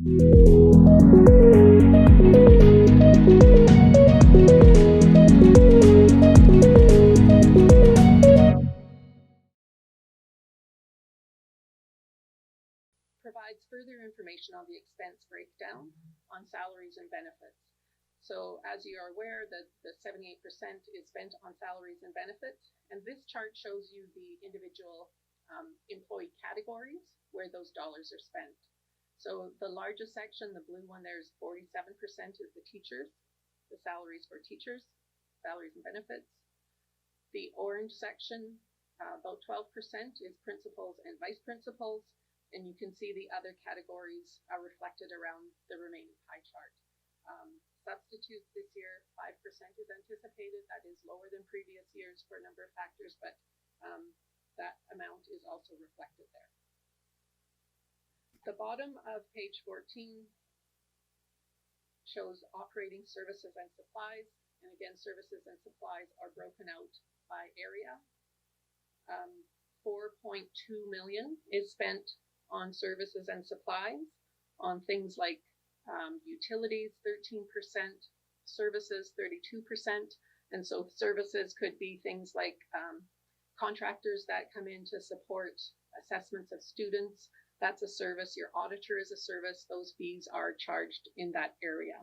Provides further information on the expense breakdown on salaries and benefits. So as you are aware, the 78% is spent on salaries and benefits, and this chart shows you the individual employee categories where those dollars are spent. So the largest section, the blue one, there's 47% is the teachers, the salaries for teachers, salaries and benefits. The orange section, about 12% is principals and vice principals. And you can see the other categories are reflected around the remaining pie chart. Substitutes this year, 5% is anticipated. That is lower than previous years for a number of factors, but that amount is also reflected there. The bottom of page 14 shows operating services and supplies. And again, services and supplies are broken out by area. 4.2 million is spent on services and supplies, on things like utilities, 13%, services, 32%. And so services could be things like contractors that come in to support assessments of students. That's a service. Your auditor is a service. Those fees are charged in that area.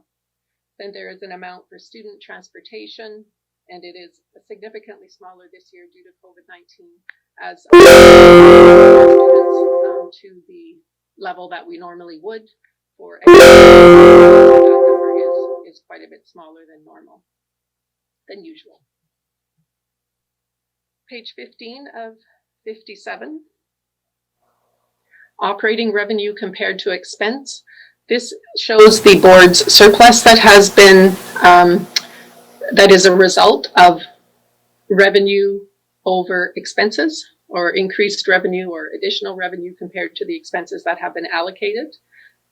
Then there is an amount for student transportation, and it is significantly smaller this year due to COVID-19 as students to the level that we normally would for that number is quite a bit smaller than usual. Page 15 of 57. Operating revenue compared to expense. This shows the board's surplus that has been, that is a result of revenue over expenses, or increased revenue or additional revenue compared to the expenses that have been allocated.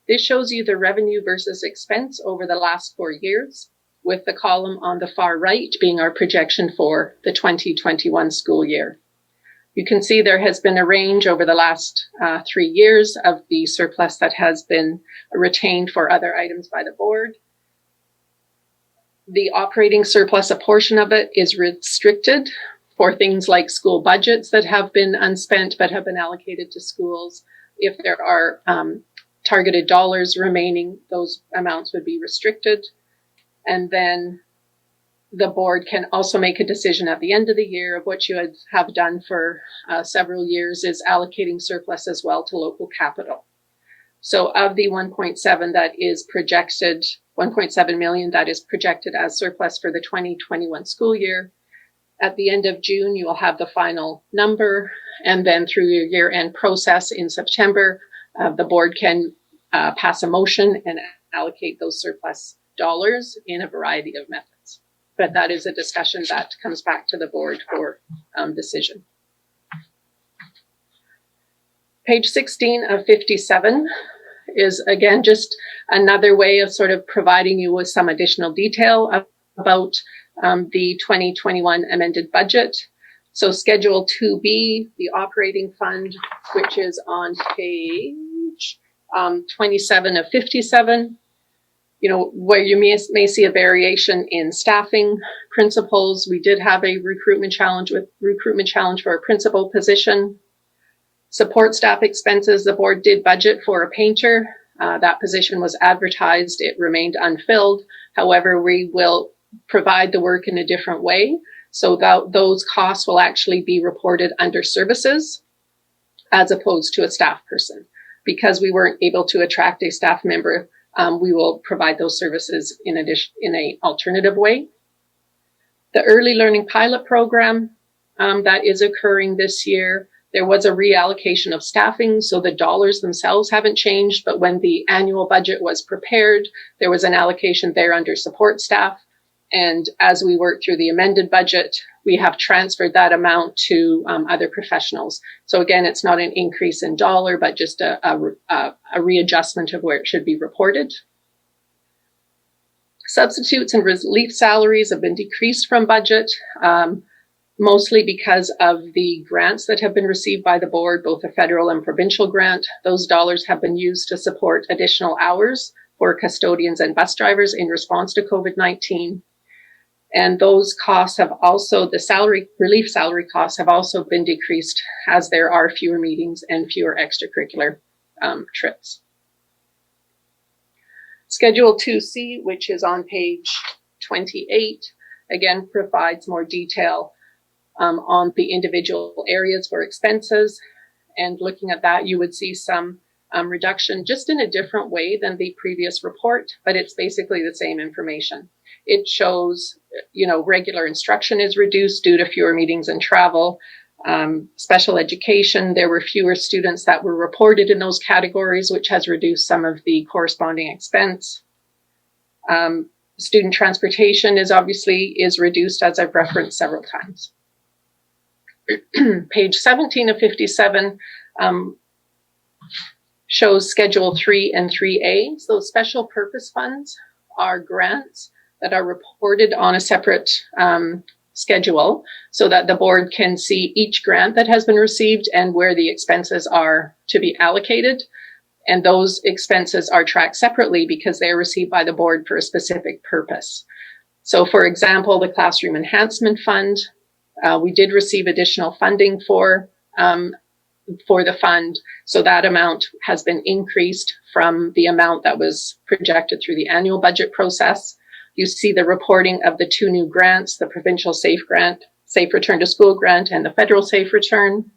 This shows you the revenue versus expense over the last 4 years, with the column on the far right being our projection for the 2021 school year. You can see there has been a range over the last 3 years of the surplus that has been retained for other items by the board. The operating surplus, a portion of it is restricted for things like school budgets that have been unspent but have been allocated to schools. If there are targeted dollars remaining, those amounts would be restricted. And then the board can also make a decision at the end of the year of what you have done for several years is allocating surplus as well to local capital. So of the 1.7 that is projected, 1.7 million that is projected as surplus for the 2021 school year, at the end of June, you will have the final number, and then through your year-end process in September, the board can pass a motion and allocate those surplus dollars in a variety of methods. But that is a discussion that comes back to the board for decision. Page 16 of 57 is again just another way of sort of providing you with some additional detail about the 2021 amended budget. So Schedule 2B, the operating fund, which is on page 27 of 57, you know, where you may see a variation in staffing principals. We did have a recruitment challenge for a principal position. Support staff expenses, the board did budget for a painter. That position was advertised. It remained unfilled. However, we will provide the work in a different way. So that those costs will actually be reported under services as opposed to a staff person. Because we weren't able to attract a staff member, we will provide those services in an alternative way. The early learning pilot program that is occurring this year, there was a reallocation of staffing, so the dollars themselves haven't changed, but when the annual budget was prepared, there was an allocation there under support staff. And as we work through the amended budget, we have transferred that amount to other professionals. So again, it's not an increase in dollar, but just a readjustment of where it should be reported. Substitutes and relief salaries have been decreased from budget. mostly because of the grants that have been received by the board, both a federal and provincial grant. Those dollars have been used to support additional hours for custodians and bus drivers in response to COVID-19. And those costs have also, the relief salary costs have also been decreased as there are fewer meetings and fewer extracurricular trips. Schedule 2C, which is on page 28, again provides more detail on the individual areas for expenses. And looking at that, you would see some reduction just in a different way than the previous report, but it's basically the same information. It shows, regular instruction is reduced due to fewer meetings and travel. Special education, there were fewer students that were reported in those categories, which has reduced some of the corresponding expense. Student transportation is reduced, as I've referenced several times. Page 17 of 57 shows Schedule 3 and 3A. So special purpose funds are grants that are reported on a separate schedule so that the board can see each grant that has been received and where the expenses are to be allocated. And those expenses are tracked separately because they are received by the board for a specific purpose. So for example, the Classroom Enhancement Fund, we did receive additional funding for the fund. So that amount has been increased from the amount that was projected through the annual budget process. You see the reporting of the two new grants, the Provincial Safe Grant, Safe Return to School Grant, and the Federal Safe Return.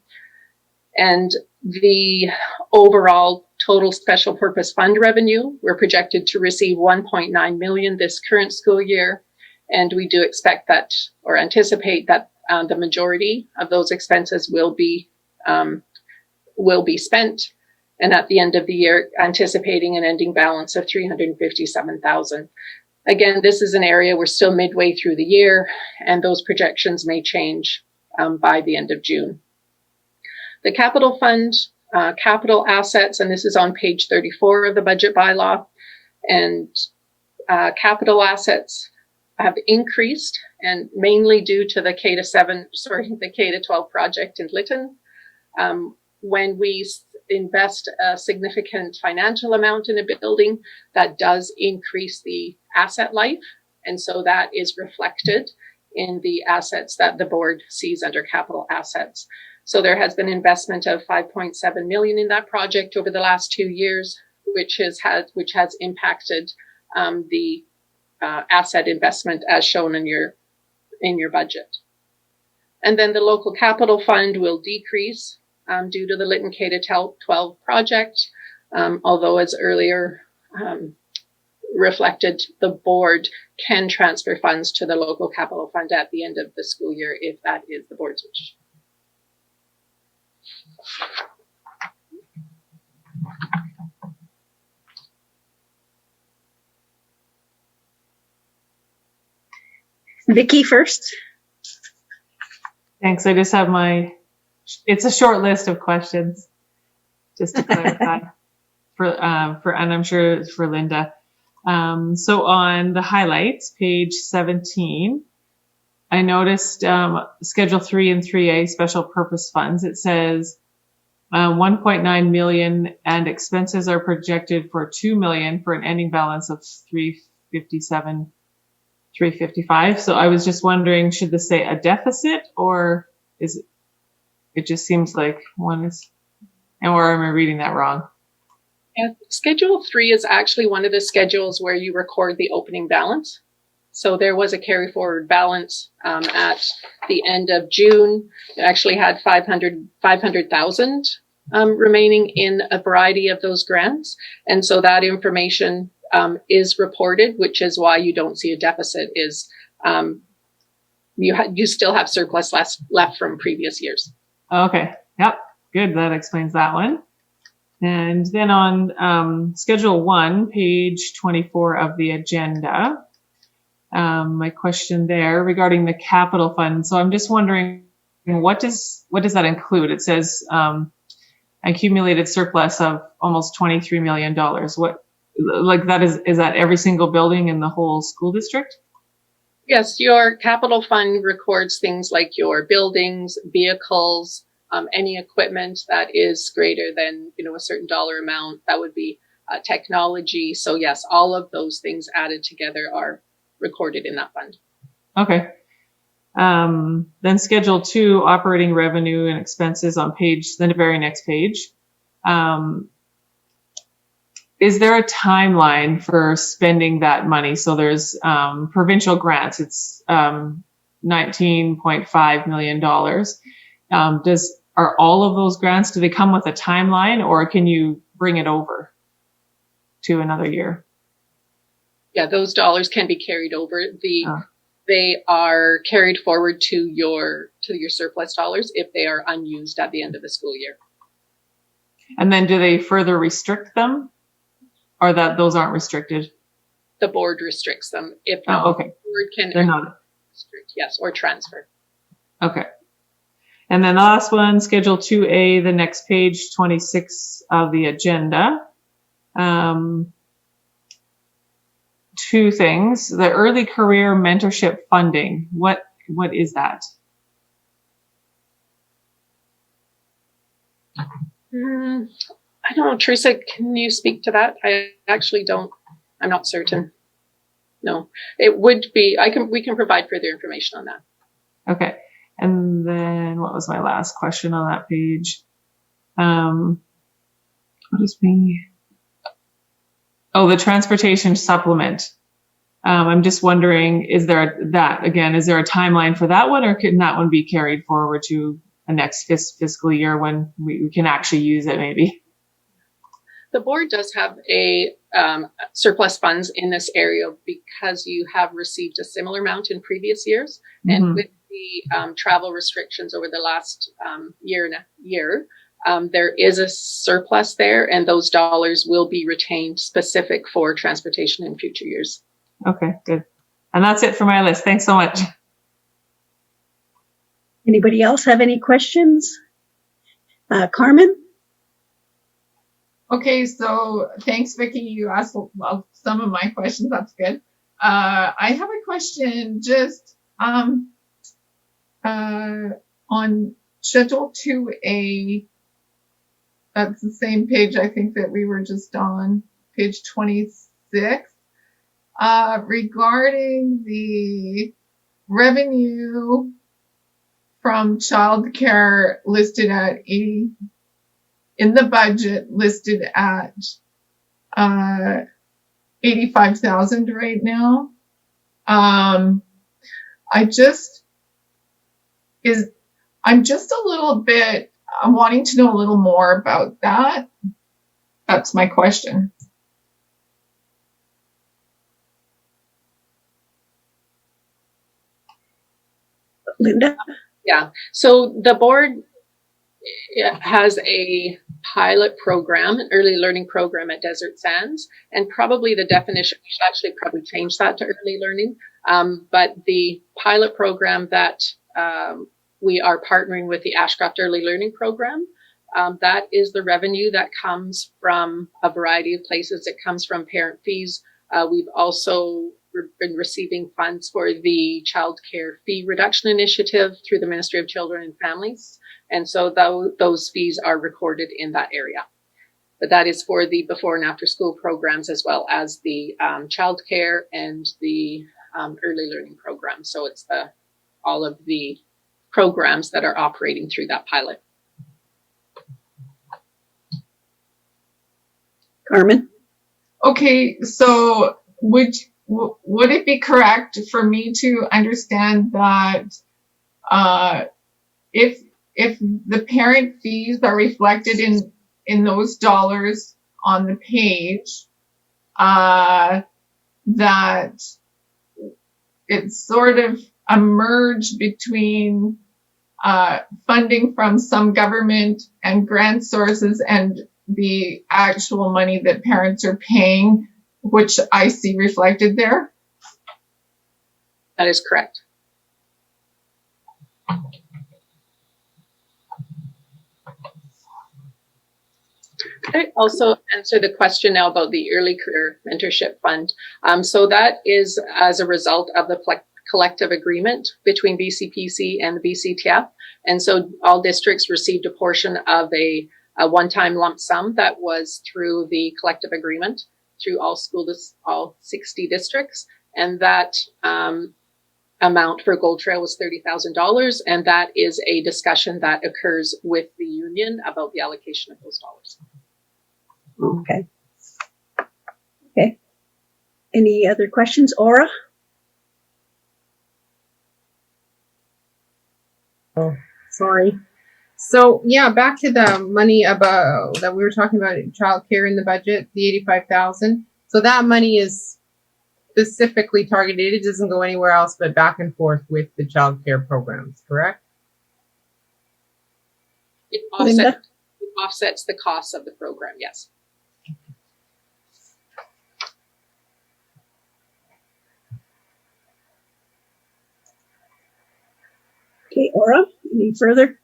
And the overall total special purpose fund revenue, we're projected to receive 1.9 million this current school year. And we do expect that, or anticipate that the majority of those expenses will be spent. And at the end of the year, anticipating an ending balance of 357,000. Again, this is an area we're still midway through the year, and those projections may change by the end of June. The capital fund, capital assets, and this is on page 34 of the budget bylaw, and capital assets have increased, and mainly due to the the K-12 project in Lytton. When we invest a significant financial amount in a building, that does increase the asset life. And so that is reflected in the assets that the board sees under capital assets. So there has been investment of 5.7 million in that project over the last 2 years, which has impacted the asset investment as shown in your budget. And then the local capital fund will decrease due to the Lytton K-12 project, although as earlier reflected, the board can transfer funds to the local capital fund at the end of the school year if that is the board's wish. Vicky first. Thanks. I just have it's a short list of questions, just to clarify, and I'm sure it's for Linda. So on the highlights, page 17, I noticed Schedule 3 and 3A special purpose funds. It says 1.9 million and expenses are projected for 2 million for an ending balance of 355. So I was just wondering, should this say a deficit, or is it just seems like one is, or am I reading that wrong? Yeah, Schedule 3 is actually one of the schedules where you record the opening balance. So there was a carry forward balance at the end of June. It actually had 500,000 remaining in a variety of those grants. And so that information is reported, which is why you don't see a deficit, is you still have surplus left from previous years. Okay. Yep. Good. That explains that one. And then on Schedule 1, page 24 of the agenda, my question there regarding the capital fund. So I'm just wondering, what does that include? It says accumulated surplus of almost $23 million. What, like that is that every single building in the whole school district? Yes, your capital fund records things like your buildings, vehicles, any equipment that is greater than, a certain dollar amount. That would be technology. So yes, all of those things added together are recorded in that fund. Okay. Then Schedule 2, operating revenue and expenses on the very next page. Is there a timeline for spending that money? So there's provincial grants. It's $19.5 million. Are all of those grants, do they come with a timeline, or can you bring it over to another year? Yeah, those dollars can be carried over. They are carried forward to your surplus dollars if they are unused at the end of the school year. And then do they further restrict them, or that those aren't restricted? The board restricts them. If not, okay. The board can They're not restrict, yes, or transfer. Okay. And then the last one, Schedule 2A, the next page, 26 of the agenda. Two things. The early career mentorship funding. What is that? I don't know, Teresa, can you speak to that? I actually don't. I'm not certain. No, it would be. We can provide further information on that. Okay. And then what was my last question on that page? What is me? Oh, the transportation supplement. I'm just wondering, is there a timeline for that one, or can that one be carried forward to a next fiscal year when we can actually use it maybe? The board does have a surplus funds in this area because you have received a similar amount in previous years. Mm-hmm. And with the travel restrictions over the last year, there is a surplus there, and those dollars will be retained specific for transportation in future years. Okay, good. And that's it for my list. Thanks so much. Anybody else have any questions? Carmen? Okay, so thanks, Vicki. You asked some of my questions. That's good. I have a question just on Schedule 2A. That's the same page, I think, that we were just on, page 26. Regarding the revenue from childcare listed at 80, in the budget listed at 85,000 right now. I'm just a little bit, I'm wanting to know a little more about that. That's my question. Linda? Yeah, so the board has a pilot program, an early learning program at Desert Sands, and probably the definition, we should actually probably change that to early learning. But the pilot program that we are partnering with the Ashcroft Early Learning Program, that is the revenue that comes from a variety of places. It comes from parent fees. We've also been receiving funds for the child care fee reduction initiative through the Ministry of Children and Families. And so those fees are recorded in that area. But that is for the before and after school programs, as well as the child care and the early learning program. So it's all of the programs that are operating through that pilot. Carmen? Okay, so would it be correct for me to understand that if the parent fees are reflected in those dollars on the page, that it's sort of a merge between funding from some government and grant sources and the actual money that parents are paying, which I see reflected there? That is correct. I also answer the question now about the Early Career Mentorship Fund. So that is as a result of the collective agreement between BCPC and the BCTF. And so all districts received a portion of a one-time lump sum that was through the collective agreement through all 60 districts. And that amount for Gold Trail was $30,000. And that is a discussion that occurs with the union about the allocation of those dollars. Okay. Okay. Any other questions? Aura? Oh, sorry. So yeah, back to the money about that we were talking about childcare in the budget, the 85,000. So that money is specifically targeted. It doesn't go anywhere else but back and forth with the childcare programs, correct? It offsets the costs of the program, yes. Okay, Aura, any further?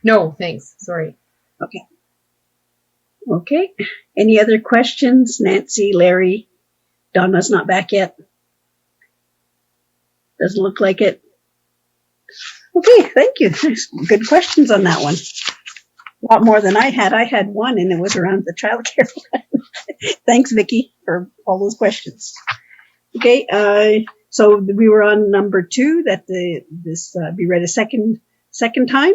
No, thanks. Sorry. Okay. Okay. Any other questions? Nancy, Larry, Donna's not back yet. Doesn't look like it. Okay, thank you. Good questions on that one. A lot more than I had. I had one, and it was around the childcare. Thanks, Vicky, for all those questions. Okay, so we were on number 2, that this be read a second time.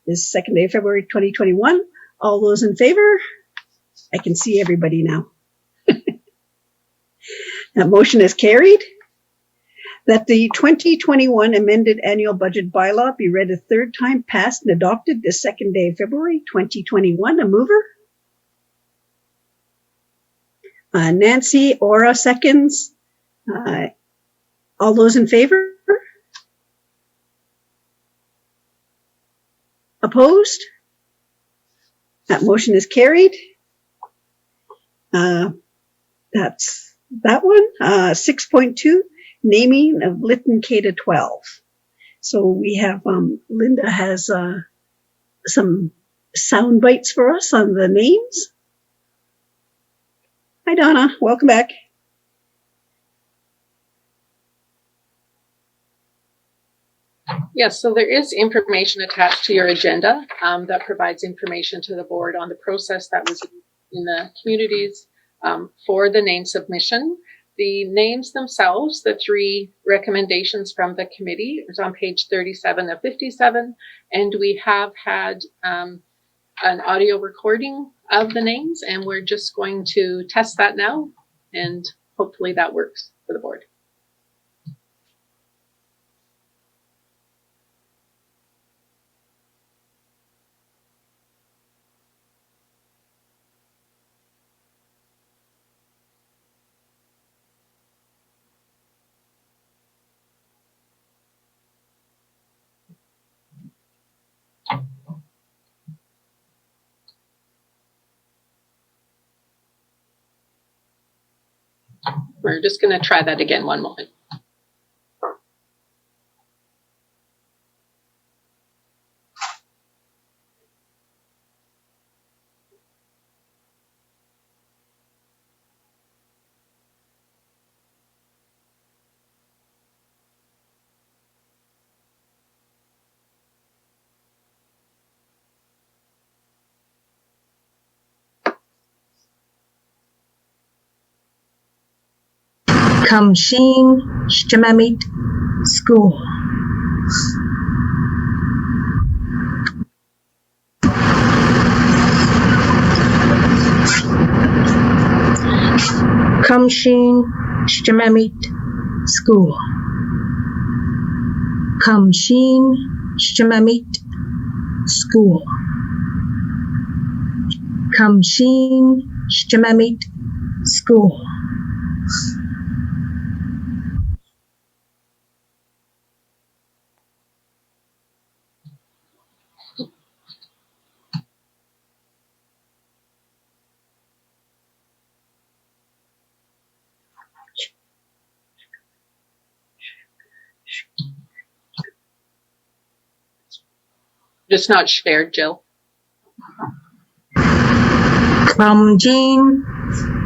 This second day of February 2021. All those in favor? I can see everybody now. That motion is carried. That the 2021 amended annual budget bylaw be read a third time, passed and adopted this second day of February 2021. A mover? Nancy, Aura seconds. All those in favor? Opposed? That motion is carried. That's that one. 6.2, naming of Lytton K-12. So we have, Linda has some sound bites for us on the names. Hi, Donna. Welcome back. Yes, so there is information attached to your agenda that provides information to the board on the process that was in the communities for the name submission. The names themselves, the 3 recommendations from the committee, is on page 37 of 57, and we have had an audio recording of the names, and we're just going to test that now, and hopefully that works for the board. We're just going to try that again, one moment. Kumsheen Secondary School. Kumsheen Secondary School. Kumsheen Secondary School. Kumsheen Secondary School. Just not shared, Jill. Kumsheen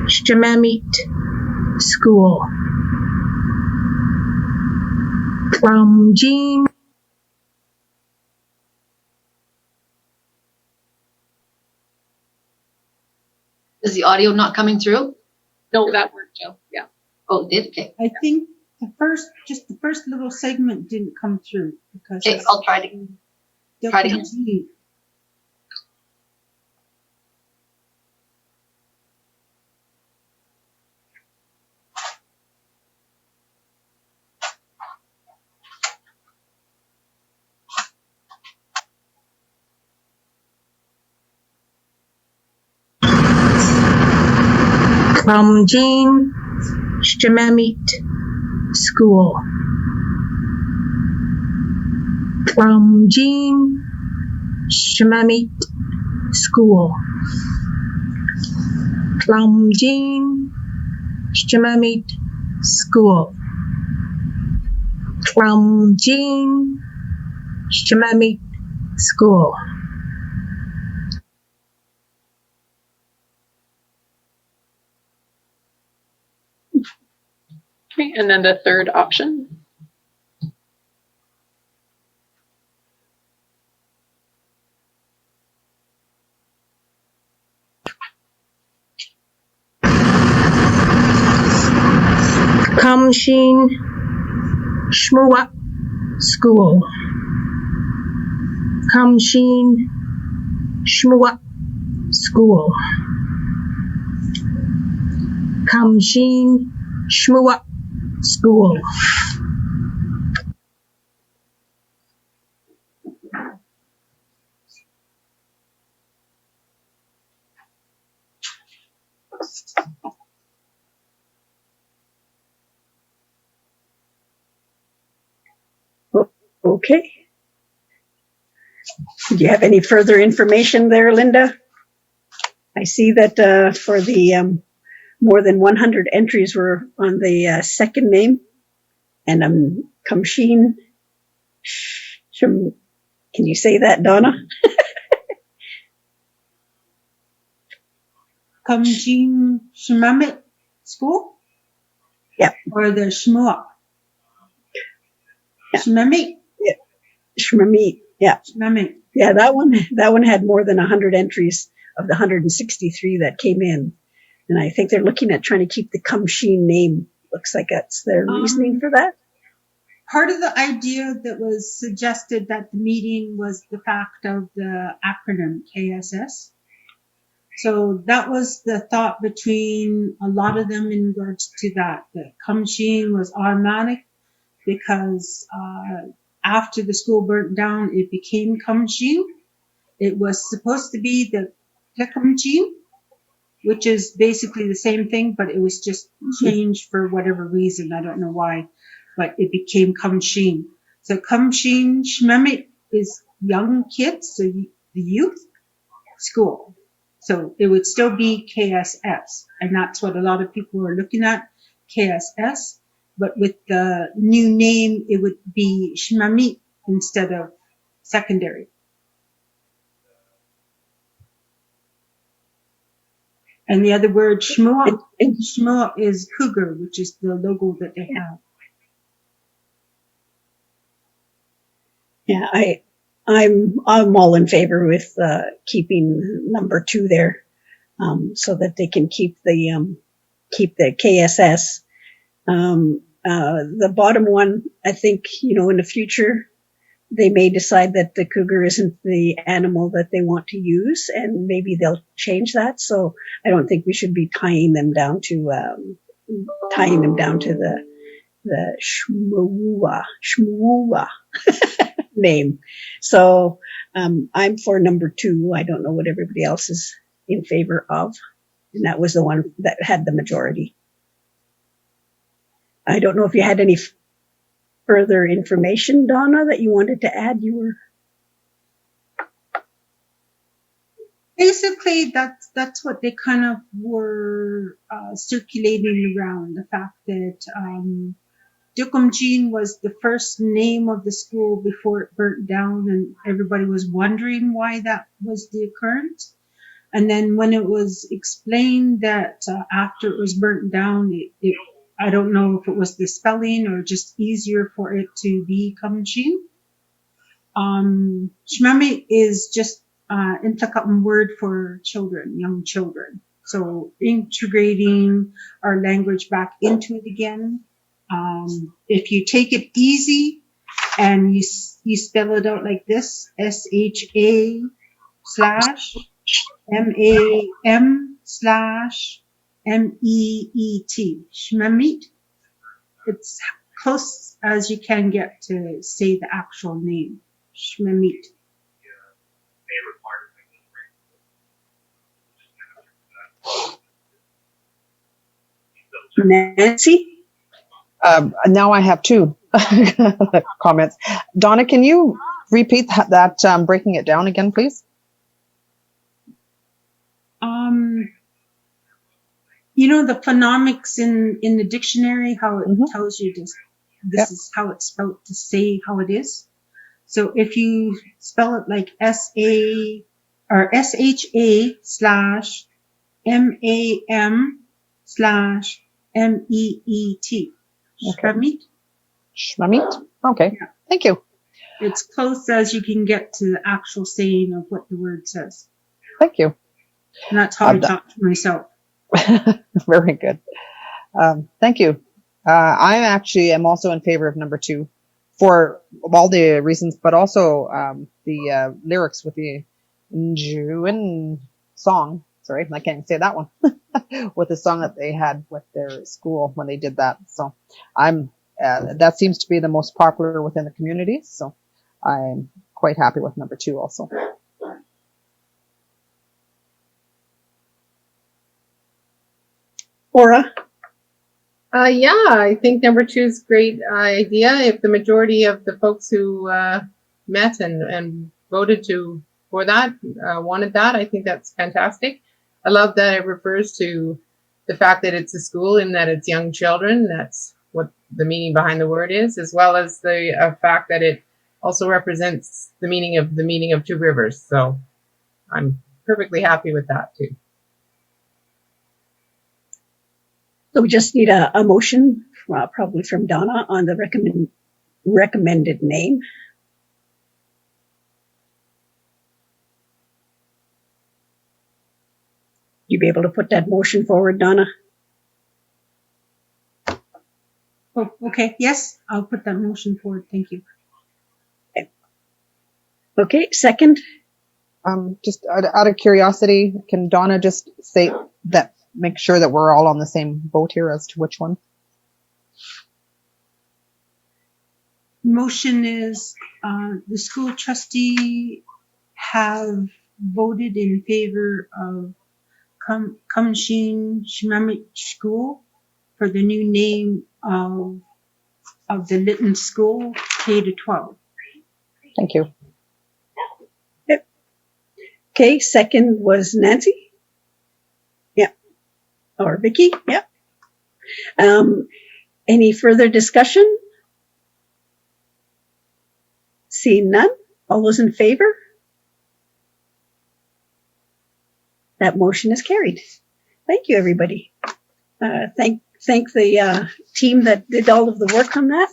Secondary School. Kumsheen, Is the audio not coming through? No, that worked, Jill. Yeah. Oh, it did? Okay. I think the first little segment didn't come through because Okay, I'll try to. try to- Kumsheen. Kumsheen Secondary School. Kumsheen Secondary School. Kumsheen Secondary School. Kumsheen Secondary School. Okay, and then the third option. Kumsheen Shmua School. Kumsheen Shmua School. Kumsheen Shmua School. Okay. Do you have any further information there, Linda? I see that for the more than 100 entries were on the second name, and Kumsheen. Can you say that, Donna? Kumsheen Secondary School? Yep. Or the Shmua? Yeah. Secondary? Shmamit. Yeah. Secondary. Yeah, that one had more than 100 entries of the 163 that came in. And I think they're looking at trying to keep the Kumsheen name. Looks like that's their reasoning for that. Part of the idea that was suggested at the meeting was the fact of the acronym KSS. So that was the thought between a lot of them in regards to that. The Kumsheen was automatic because after the school burnt down, it became Kumsheen. It was supposed to be the Kumsheen, which is basically the same thing, but it was just changed for whatever reason. I don't know why, but it became Kumsheen. So Kumsheen Shmemit is young kids, so the youth school. So it would still be KSS, and that's what a lot of people are looking at, KSS. But with the new name, it would be Shmamit instead of secondary. And the other word, Shmua, Shmua is cougar, which is the logo that they have. Yeah, I'm all in favor with keeping number 2 there, so that they can keep the KSS. The bottom one, I think, in the future, they may decide that the cougar isn't the animal that they want to use, and maybe they'll change that. So I don't think we should be tying them down to the shmua name. So I'm for number 2. I don't know what everybody else is in favor of, and that was the one that had the majority. I don't know if you had any further information, Donna, that you wanted to add. You were Basically, that's what they kind of were circulating around, the fact that Dukumjin was the first name of the school before it burnt down, and everybody was wondering why that was the occurrence. And then when it was explained that after it was burnt down, it I don't know if it was the spelling or just easier for it to be Kumsheen. Shmamit is just Intakam word for children, young children. So integrating our language back into it again. If you take it easy and you spell it out like this, SHA/MAM/MEET, Shmamit. It's close as you can get to say the actual name, Shmamit. Nancy? Now I have two comments. Donna, can you repeat that breaking it down again, please? You know the phonemics in the dictionary, how it tells you this is how it's spelled to say how it is. So if you spell it like SHA/MAM/MEET, Shmamit. Shmamit? Okay. Yeah. Thank you. It's close as you can get to the actual saying of what the word says. Thank you. And that's how I talk to myself. Very good. Thank you. I actually am also in favor of number 2 for all the reasons, but also the lyrics with the Njuin song. Sorry, I can't even say that one. With the song that they had with their school when they did that. So that seems to be the most popular within the community. So I'm quite happy with number 2 also. Aura? Yeah, I think number 2 is a great idea. If the majority of the folks who met and voted for that wanted that, I think that's fantastic. I love that it refers to the fact that it's a school and that it's young children. That's what the meaning behind the word is, as well as the fact that it also represents the meaning of Two Rivers. So I'm perfectly happy with that too. So we just need a motion, probably from Donna, on the recommended name. You be able to put that motion forward, Donna? Oh, okay. Yes, I'll put that motion forward. Thank you. Okay, second? Just out of curiosity, can Donna just say that, make sure that we're all on the same boat here as to which one? Motion is the school trustee have voted in favor of Kumsheen Secondary School for the new name of the Lytton School, K to 12. Thank you. Yep. Okay, second was Nancy? Yeah. Or Vicky? Yeah. Any further discussion? Seeing none. All those in favor? That motion is carried. Thank you, everybody. Thank the team that did all of the work on that.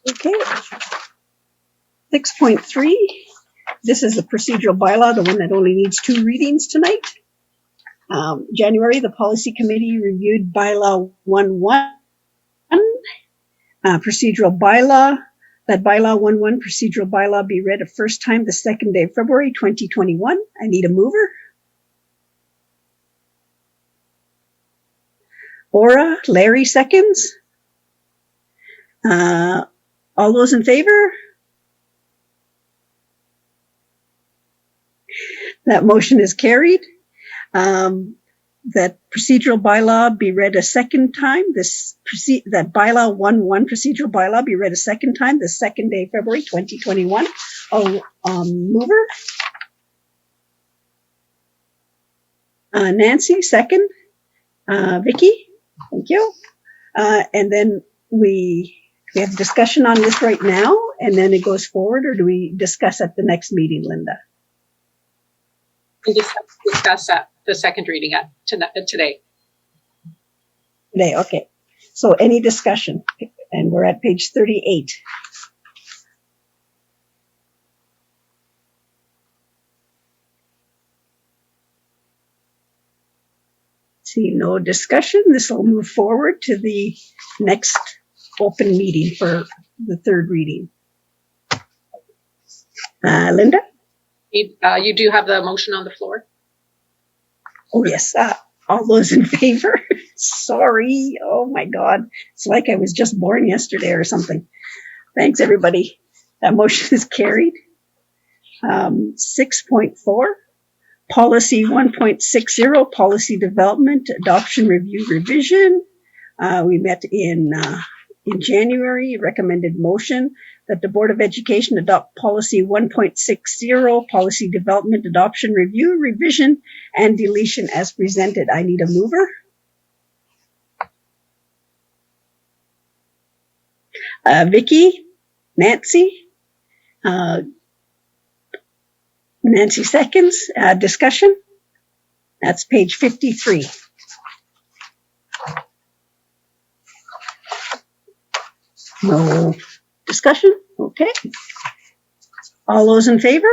Okay. 6.3. This is the procedural bylaw, the one that only needs 2 readings tonight. January, the policy committee reviewed bylaw 1.1. Procedural bylaw, that bylaw 1.1 procedural bylaw be read a first time the 2nd day of February 2021. I need a mover. Aura, Larry seconds. All those in favor? That motion is carried. That procedural bylaw be read a second time. That bylaw 1.1 procedural bylaw be read a second time the 2nd day of February 2021. Mover. Nancy, second. Vicky, thank you. And then we have discussion on this right now, and then it goes forward, or do we discuss at the next meeting, Linda? and discuss at the second reading today. Today, okay. So any discussion? And we're at page 38. See, no discussion. This will move forward to the next open meeting for the third reading. Linda? You do have the motion on the floor. Oh, yes. All those in favor? Sorry. Oh, my God. It's like I was just born yesterday or something. Thanks, everybody. That motion is carried. 6.4, Policy 1.60, Policy Development, Adoption Review Revision. We met in January, recommended motion that the Board of Education adopt Policy 1.60, Policy Development, Adoption Review, Revision, and Deletion as presented. I need a mover. Vicky, Nancy, Nancy seconds. Discussion? That's page 53. No discussion? Okay. All those in favor?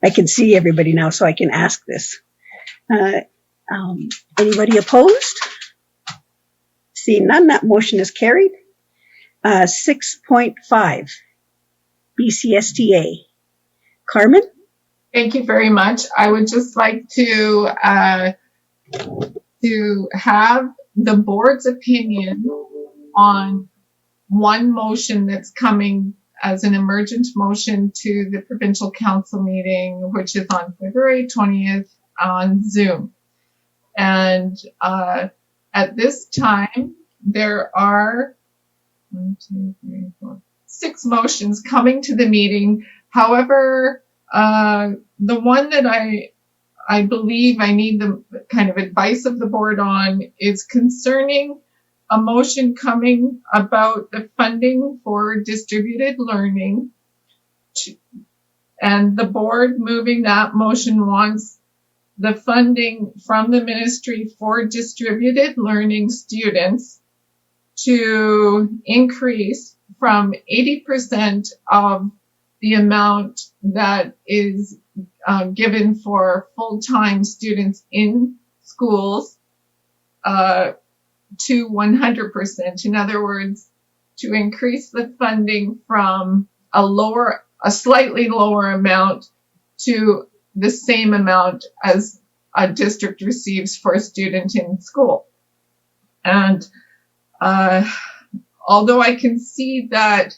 I can see everybody now, so I can ask this. Anybody opposed? See none, that motion is carried. 6.5, BCSTA. Carmen? Thank you very much. I would just like to have the board's opinion on one motion that's coming as an emergent motion to the provincial council meeting, which is on February 20th on Zoom. And at this time, there are 6 motions coming to the meeting. However, the one that I believe I need the kind of advice of the board on is concerning a motion coming about the funding for distributed learning. And the board moving that motion wants the funding from the Ministry for Distributed Learning students to increase from 80% of the amount that is given for full-time students in schools to 100%. In other words, to increase the funding from a slightly lower amount to the same amount as a district receives for a student in school. And although I can see that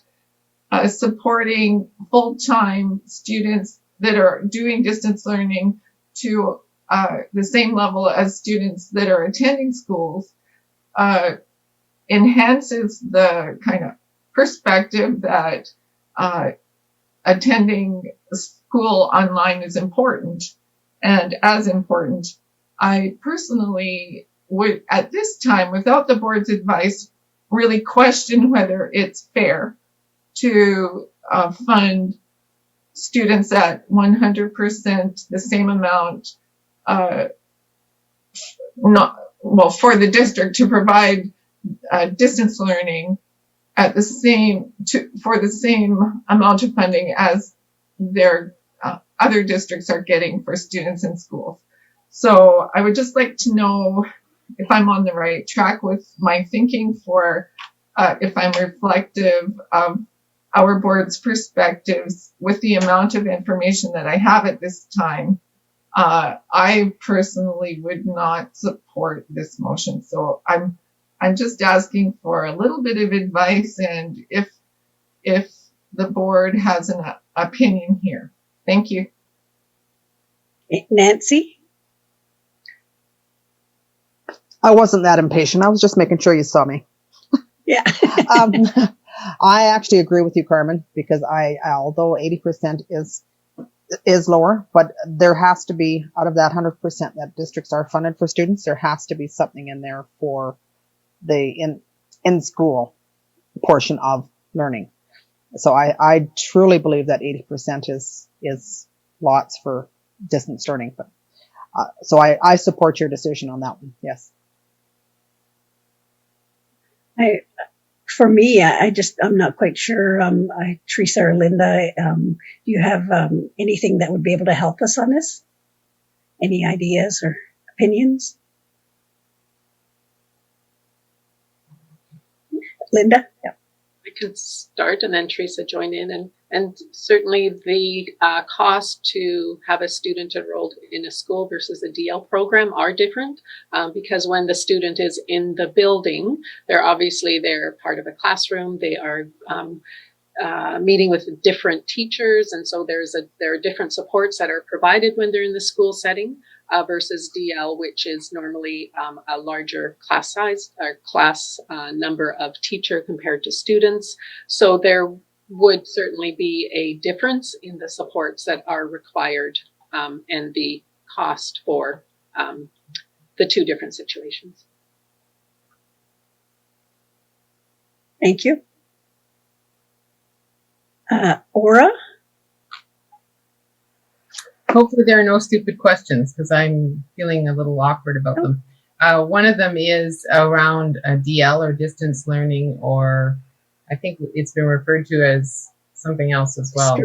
supporting full-time students that are doing distance learning to the same level as students that are attending schools enhances the kind of perspective that attending school online is important. And as important, I personally would, at this time, without the board's advice, really question whether it's fair to fund students at 100%, the same amount, for the district to provide distance learning at the same for the same amount of funding as their other districts are getting for students in schools. So I would just like to know if I'm on the right track with my thinking, for if I'm reflective of our board's perspectives with the amount of information that I have at this time. I personally would not support this motion. So I'm just asking for a little bit of advice, and if the board has an opinion here. Thank you. Nancy? I wasn't that impatient. I was just making sure you saw me. Yeah. I actually agree with you, Carmen, because although 80% is lower, but there has to be, out of that 100% that districts are funded for students, there has to be something in there for the in-school portion of learning. So I truly believe that 80% is lots for distance learning. But so I support your decision on that one. Yes. For me, I'm not quite sure. Teresa or Linda, do you have anything that would be able to help us on this? Any ideas or opinions? Linda? Yeah. I can start and then Teresa join in. And certainly the cost to have a student enrolled in a school versus a DL program are different because when the student is in the building, they're part of a classroom. They are meeting with different teachers. And so there are different supports that are provided when they're in the school setting versus DL, which is normally a larger class size or class number of teacher compared to students. So there would certainly be a difference in the supports that are required and the cost for the two different situations. Thank you. Aura? Hopefully there are no stupid questions because I'm feeling a little awkward about them. One of them is around DL or distance learning, or I think it's been referred to as something else as well.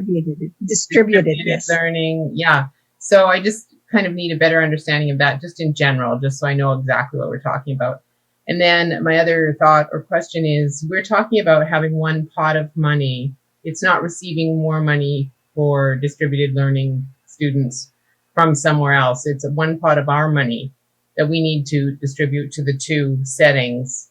Distributed, yes. Learning, yeah. So I just kind of need a better understanding of that just in general, just so I know exactly what we're talking about. And then my other thought or question is, we're talking about having one pot of money. It's not receiving more money for distributed learning students from somewhere else. It's one pot of our money that we need to distribute to the two settings.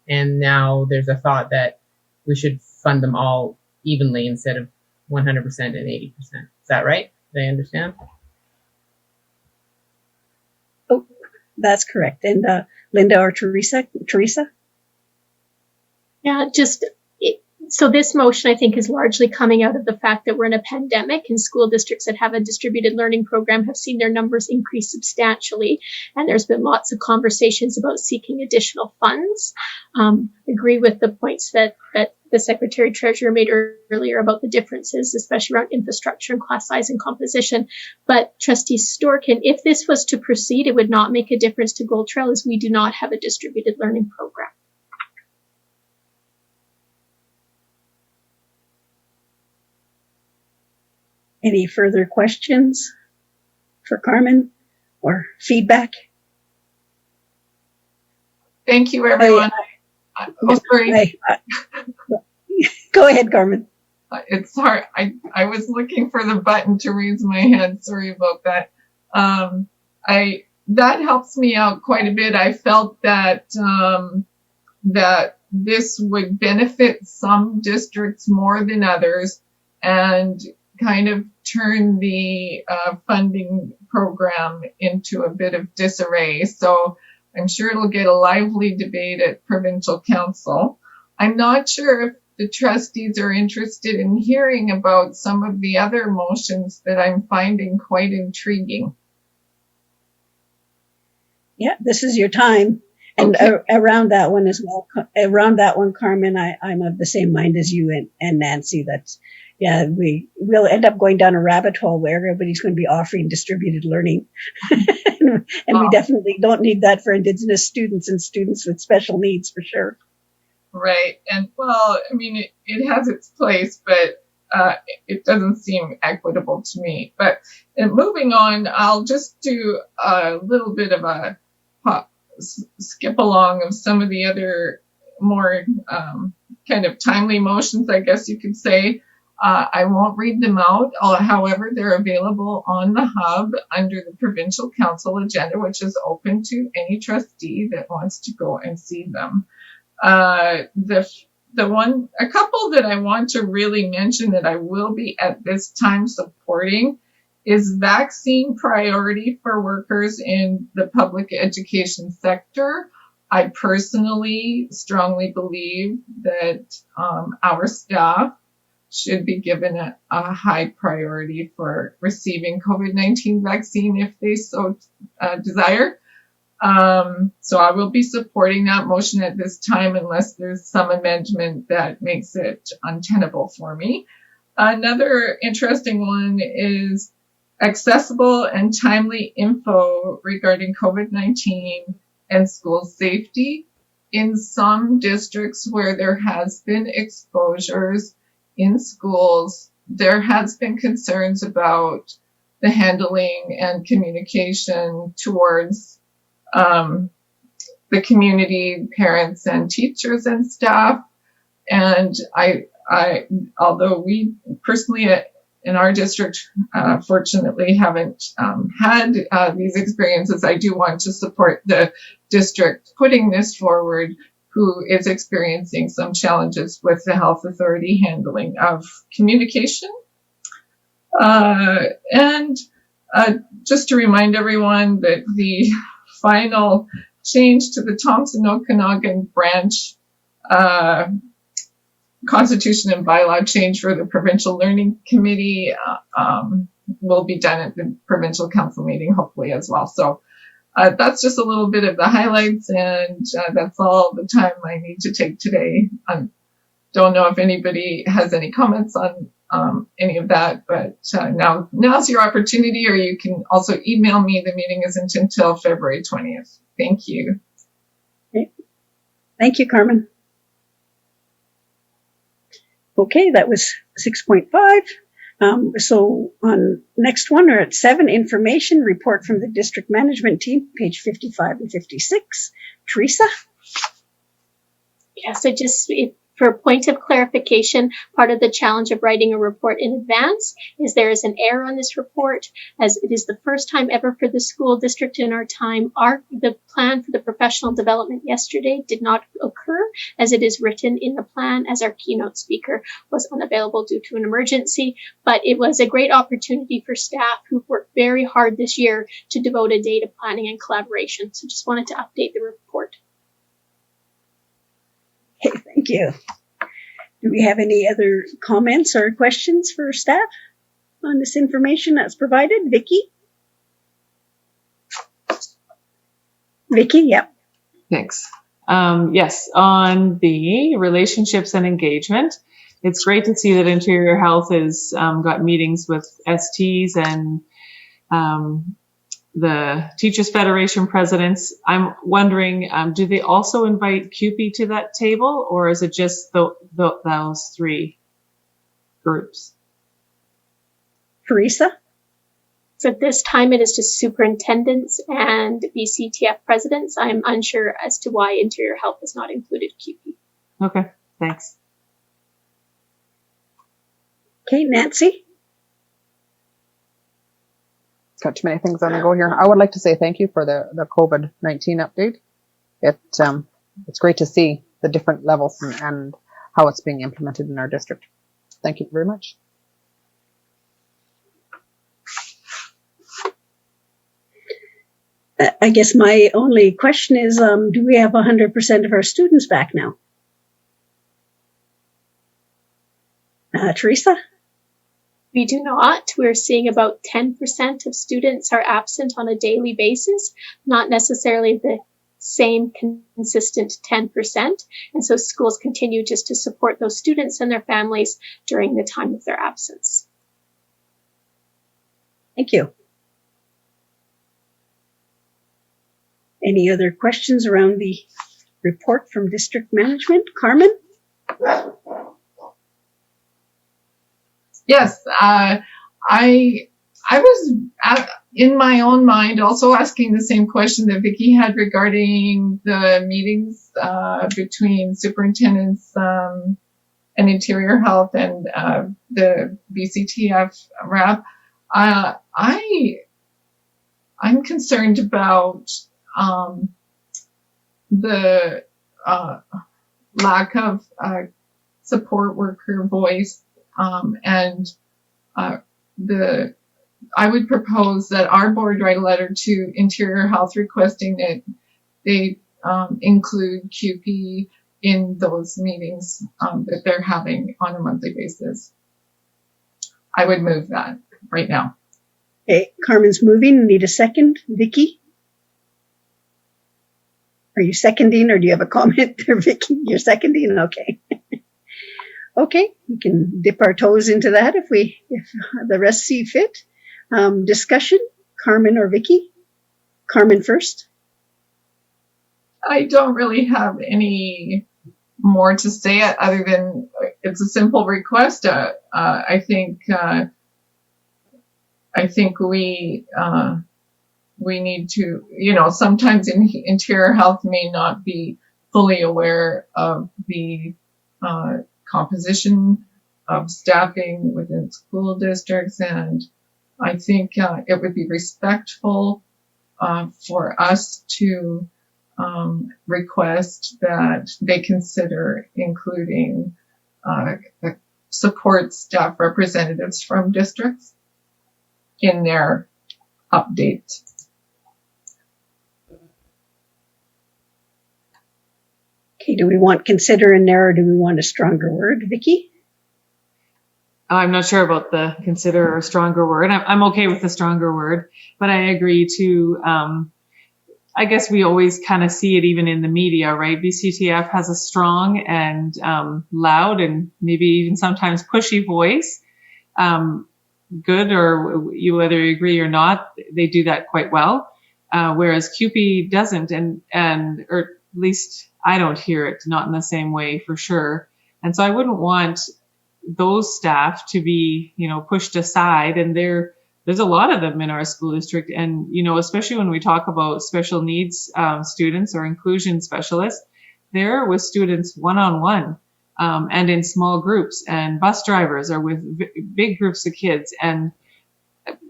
And now there's a thought that we should fund them all evenly instead of 100% and 80%. Is that right? Do I understand? Oh, that's correct. And Linda or Teresa? Yeah, so this motion, I think, is largely coming out of the fact that we're in a pandemic and school districts that have a distributed learning program have seen their numbers increase substantially. And there's been lots of conversations about seeking additional funds. Agree with the points that the Secretary Treasurer made earlier about the differences, especially around infrastructure and class size and composition. But Trustee Storkin, if this was to proceed, it would not make a difference to Gold Trail as we do not have a distributed learning program. Any further questions for Carmen or feedback? Thank you, everyone. Sorry. Go ahead, Carmen. It's hard. I was looking for the button to raise my hand. Sorry about that. That helps me out quite a bit. I felt that that this would benefit some districts more than others, and kind of turn the funding program into a bit of disarray. So I'm sure it'll get a lively debate at Provincial Council. I'm not sure if the trustees are interested in hearing about some of the other motions that I'm finding quite intriguing. Yeah, this is your time. And okay. Around that one as well, Carmen, I'm of the same mind as you and Nancy, that, yeah, we will end up going down a rabbit hole where everybody's going to be offering distributed learning. and we definitely don't need that for Indigenous students and students with special needs, for sure. Right. And well, I mean, it has its place, but it doesn't seem equitable to me. But moving on, I'll just do a little bit of a skip along of some of the other more kind of timely motions, I guess you could say. I won't read them out. However, they're available on the hub under the Provincial Council agenda, which is open to any trustee that wants to go and see them. A couple that I want to really mention that I will be at this time supporting is vaccine priority for workers in the public education sector. I personally strongly believe that our staff should be given a high priority for receiving COVID-19 vaccine if they so desire. So I will be supporting that motion at this time unless there's some amendment that makes it untenable for me. Another interesting one is accessible and timely info regarding COVID-19 and school safety. In some districts where there has been exposures in schools, there has been concerns about the handling and communication towards the community, parents and teachers and staff. And although we personally in our district, fortunately haven't had these experiences, I do want to support the district putting this forward, who is experiencing some challenges with the health authority handling of communication. And just to remind everyone that the final change to the Thompson Okanagan branch Constitution and bylaw change for the Provincial Learning Committee will be done at the Provincial Council meeting, hopefully as well. So that's just a little bit of the highlights, and that's all the time I need to take today. I don't know if anybody has any comments on any of that, but now's your opportunity, or you can also email me. The meeting isn't until February 20th. Thank you. Okay. Thank you, Carmen. Okay, that was 6.5. So on next one, or at 7, information report from the district management team, page 55 and 56. Teresa? Yes, for a point of clarification, part of the challenge of writing a report in advance is there is an error on this report, as it is the first time ever for the school district in our time. The plan for the professional development yesterday did not occur as it is written in the plan, as our keynote speaker was unavailable due to an emergency. But it was a great opportunity for staff who've worked very hard this year to devote a day to planning and collaboration. So just wanted to update the report. Okay, thank you. Do we have any other comments or questions for staff on this information that's provided? Vicky? Vicky, yep. Thanks. Yes, on the relationships and engagement, it's great to see that Interior Health has got meetings with STs and the Teachers Federation presidents. I'm wondering, do they also invite CUPE to that table, or is it just those 3 groups? Teresa? So at this time, it is just superintendents and BCTF presidents. I'm unsure as to why Interior Health has not included CUPE. Okay, thanks. Okay, Nancy? Got too many things on the go here. I would like to say thank you for the COVID-19 update. It's great to see the different levels and how it's being implemented in our district. Thank you very much. I guess my only question is, do we have 100% of our students back now? Teresa? We do not. We're seeing about 10% of students are absent on a daily basis, not necessarily the same consistent 10%. And so schools continue just to support those students and their families during the time of their absence. Thank you. Any other questions around the report from district management? Carmen? Yes, I was in my own mind also asking the same question that Vicky had regarding the meetings between superintendents and Interior Health and the BCTF rep. I'm concerned about the lack of support worker voice. I would propose that our board write a letter to Interior Health requesting that they include CUPE in those meetings that they're having on a monthly basis. I would move that right now. Okay, Carmen's moving. Need a second. Vicky? Are you seconding, or do you have a comment there, Vicky? You're seconding? Okay. Okay, we can dip our toes into that if the rest see fit. Discussion, Carmen or Vicky? Carmen first. I don't really have any more to say other than it's a simple request. I think we need to, sometimes interior health may not be fully aware of the composition of staffing within school districts, and I think it would be respectful for us to request that they consider including support staff representatives from districts in their updates. Okay, do we want consider in there or do we want a stronger word, Vicky? I'm not sure about the consider or stronger word. I'm okay with the stronger word, but I agree to, I guess we always kind of see it even in the media, right? BCTF has a strong and loud and maybe even sometimes pushy voice. Good, or whether you agree or not, they do that quite well. Whereas CUPE doesn't, or at least I don't hear it, not in the same way for sure. And so I wouldn't want those staff to be, pushed aside. And there's a lot of them in our school district. And, especially when we talk about special needs students or inclusion specialists, they're with students one-on-one and in small groups, and bus drivers are with big groups of kids. And,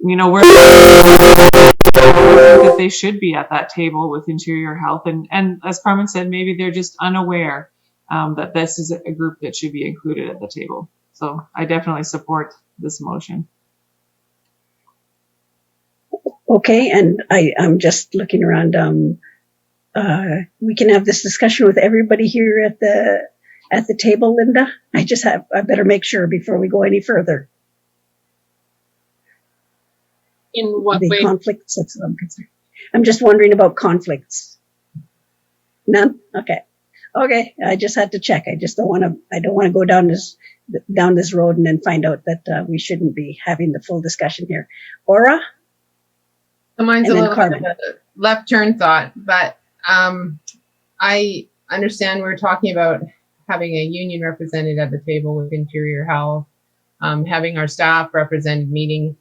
we're that they should be at that table with interior health. And as Carmen said, maybe they're just unaware that this is a group that should be included at the table. So I definitely support this motion. Okay, and I'm just looking around. We can have this discussion with everybody here at the table, Linda. I better make sure before we go any further. In what The way? conflicts, that's what I'm concerned. I'm just wondering about conflicts. None? Okay. I just had to check. I don't want to go down this road and then find out that we shouldn't be having the full discussion here. Aura? So mine's And a then little bit Carmen. of a left turn thought, but I understand we're talking about having a union represented at the table with Interior Health, having our staff represented meeting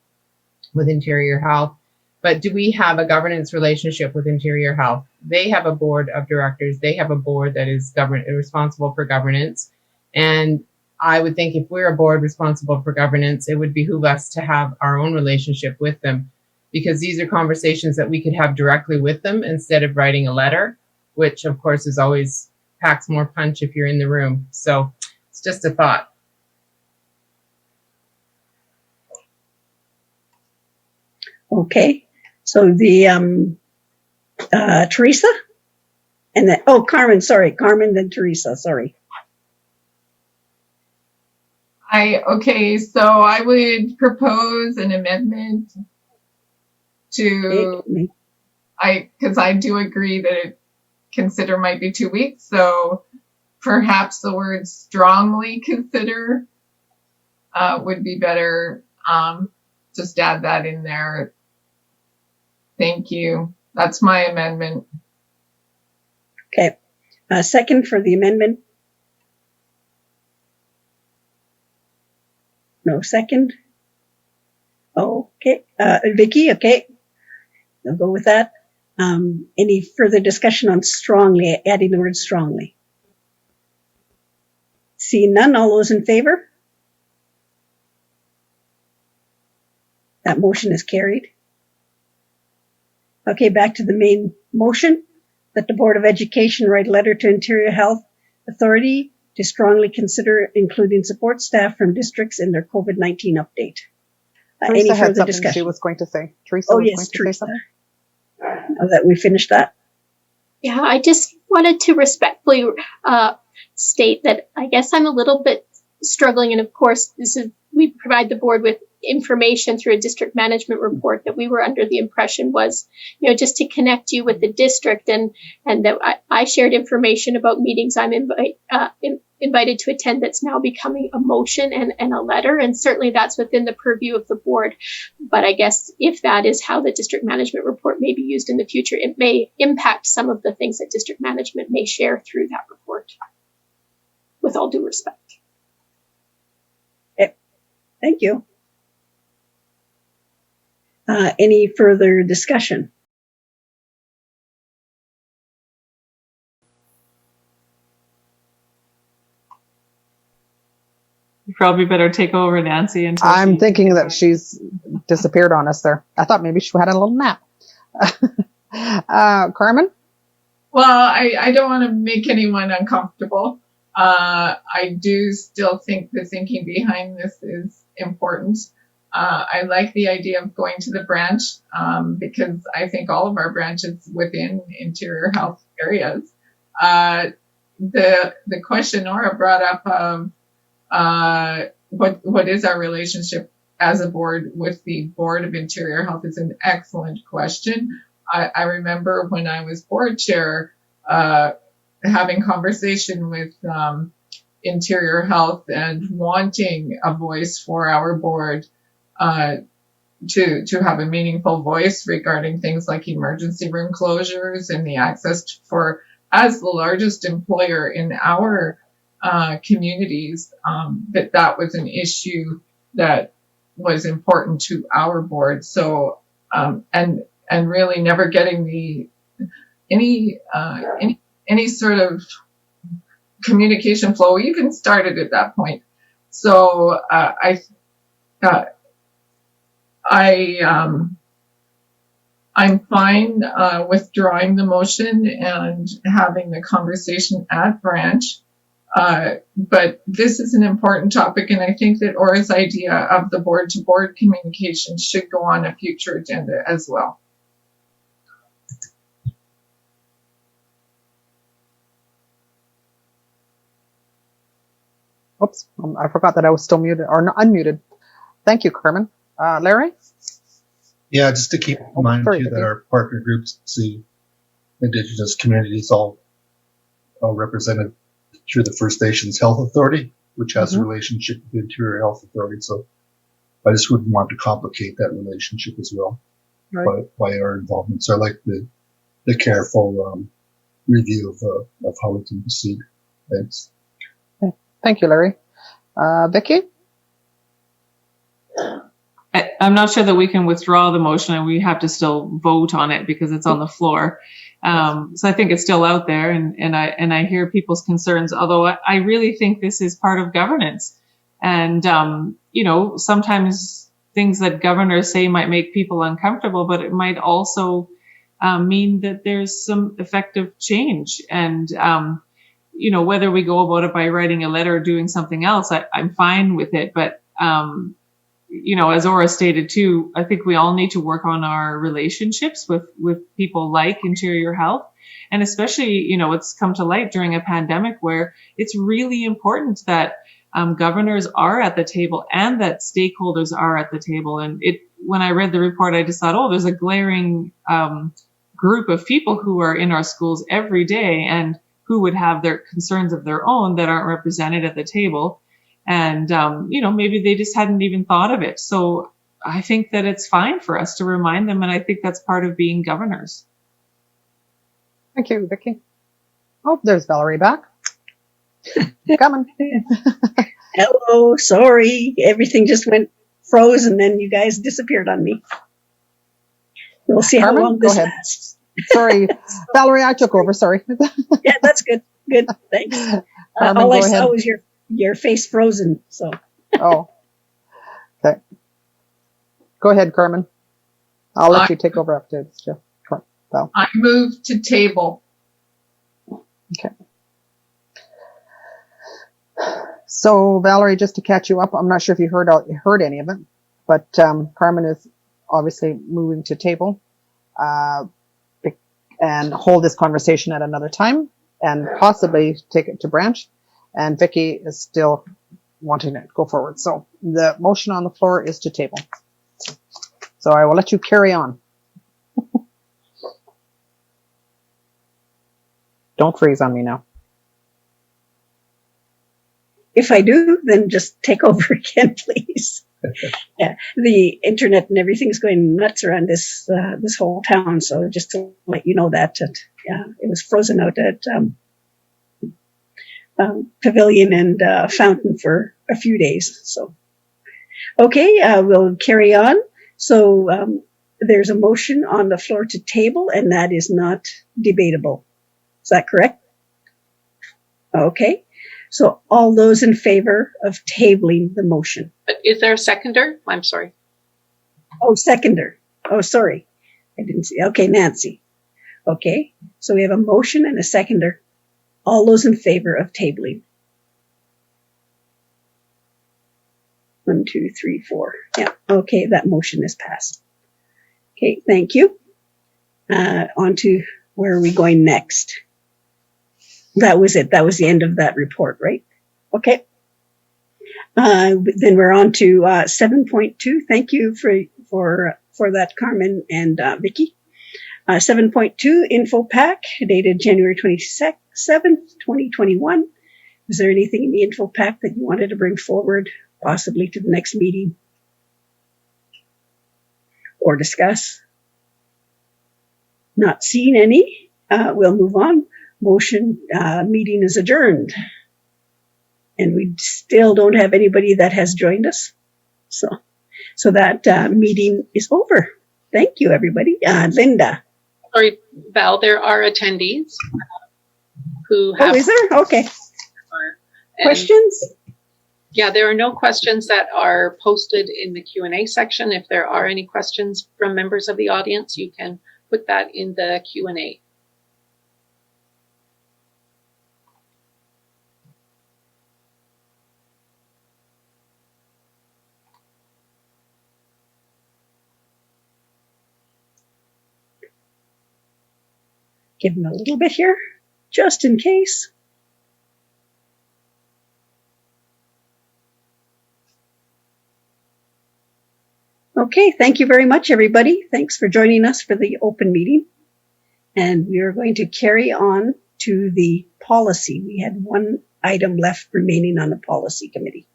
with Interior Health. But do we have a governance relationship with Interior Health? They have a board of directors. They have a board that is responsible for governance. And I would think if we're a board responsible for governance, it would behoove us to have our own relationship with them, because these are conversations that we could have directly with them instead of writing a letter, which of course is always packs more punch if you're in the room. So it's just a thought. Okay. So the Teresa? And then Carmen, sorry. Carmen, then Teresa, sorry. So I would propose an amendment to, because I do agree that consider might be 2 weeks. So perhaps the word strongly consider would be better. Just add that in there. Thank you. That's my amendment. Okay. Second for the amendment. No second. Okay. Vicky, okay. I'll go with that. Any further discussion on strongly, adding the word strongly? Seeing none, all those in favor? That motion is carried. Okay, back to the main motion, that the Board of Education write a letter to Interior Health Authority to strongly consider including support staff from districts in their COVID-19 update. Teresa Any had further something discussion? she was going to say. Teresa Oh, was yes, going to say Teresa. something. That we finished that. Yeah, I just wanted to respectfully state that I guess I'm a little bit struggling, and of course, we provide the board with information through a district management report that we were under the impression was, just to connect you with the district, and that I shared information about meetings I'm invited to attend that's now becoming a motion and a letter, and certainly that's within the purview of the board. But I guess if that is how the district management report may be used in the future, it may impact some of the things that district management may share through that report, with all due respect. Thank you. Any further discussion? You probably better take over, Nancy. Until I'm thinking that she's disappeared on us there. I thought maybe she had a little nap. Carmen? Well, I don't want to make anyone uncomfortable. I do still think the thinking behind this is important. I like the idea of going to the branch because I think all of our branches within interior health areas. The question Nora brought up of what is our relationship as a board with the Board of Interior Health is an excellent question. I remember when I was board chair having conversation with Interior Health and wanting a voice for our board to have a meaningful voice regarding things like emergency room closures and the access for, as the largest employer in our communities, that was an issue that was important to our board. So and really never getting any sort of communication flow even started at that point. So I'm fine withdrawing the motion and having the conversation at branch. But this is an important topic, and I think that Ora's idea of the board-to-board communication should go on a future agenda as well. Oops, I forgot that I was still muted or not unmuted. Thank you, Carmen. Larry? Yeah, just to keep in mind sorry, too that our partner groups, the Indigenous communities, all represented through the First Nations Health Authority, which has a relationship with the Interior Health Authority. So I just wouldn't want to complicate that relationship as well by our involvement. So I like the careful review of how we can proceed. Thanks. Okay. Thank you, Larry. Vicky? I'm not sure that we can withdraw the motion, and we have to still vote on it because it's on the floor. So I think it's still out there, and I hear people's concerns, although I really think this is part of governance. And, sometimes things that governors say might make people uncomfortable, but it might also mean that there's some effective change. And, whether we go about it by writing a letter or doing something else, I'm fine with it. But, as Ora stated too, I think we all need to work on our relationships with people like Interior Health. And especially, it's come to light during a pandemic where it's really important that governors are at the table and that stakeholders are at the table. And when I read the report, I just thought, there's a glaring group of people who are in our schools every day and who would have their concerns of their own that aren't represented at the table. And, maybe they just hadn't even thought of it. So I think that it's fine for us to remind them. And I think that's part of being governors. Thank you, Vicky. Oh, there's Valerie back. Coming. Hello, sorry. Everything just went froze and then you guys disappeared on me. We'll see Carmen, how long this lasts. Sorry, Valerie, I took over. Sorry. Yeah, that's good. Good, thanks. Carmen, all I go ahead. saw was your face frozen, so. Oh, okay. Go ahead, Carmen. I'll let you take over after this, Jeff. Val. I move to table. Okay. So, Valerie, just to catch you up, I'm not sure if you heard any of it, but Carmen is obviously moving to table and hold this conversation at another time and possibly take it to branch. And Vicky is still wanting to go forward. So the motion on the floor is to table. So I will let you carry on. Don't freeze on me now. If I do, then just take over again, please. Yeah, the internet and everything's going nuts around this whole town. So just to let you know that, yeah, it was frozen out at Pavilion and Fountain for a few days. So, okay, we'll carry on. So there's a motion on the floor to table, and that is not debatable. Is that correct? Okay. So all those in favor of tabling the motion? But is there a seconder? I'm sorry. Oh, seconder. Oh, sorry. I didn't see. Okay, Nancy. Okay. So we have a motion and a seconder. All those in favor of tabling? 1, 2, 3, 4. Yeah. Okay, that motion is passed. Okay, thank you. On to where are we going next? That was it. That was the end of that report, right? Okay. Then we're on to 7.2. Thank you for that, Carmen and Vicky. 7.2 info pack dated January 27th, 2021. Is there anything in the info pack that you wanted to bring forward, possibly to the next meeting or discuss? Not seeing any. We'll move on. Motion, meeting is adjourned. And we still don't have anybody that has joined us. So that meeting is over. Thank you, everybody. Linda. Sorry, Val, there are attendees who have. Oh, is there? Okay. And Questions? yeah, there are no questions that are posted in the Q&A section. If there are any questions from members of the audience, you can put that in the Q&A. Give them a little bit here, just in case. Okay, thank you very much, everybody. Thanks for joining us for the open meeting. And we are going to carry on to the policy. We had one item left remaining on the policy committee.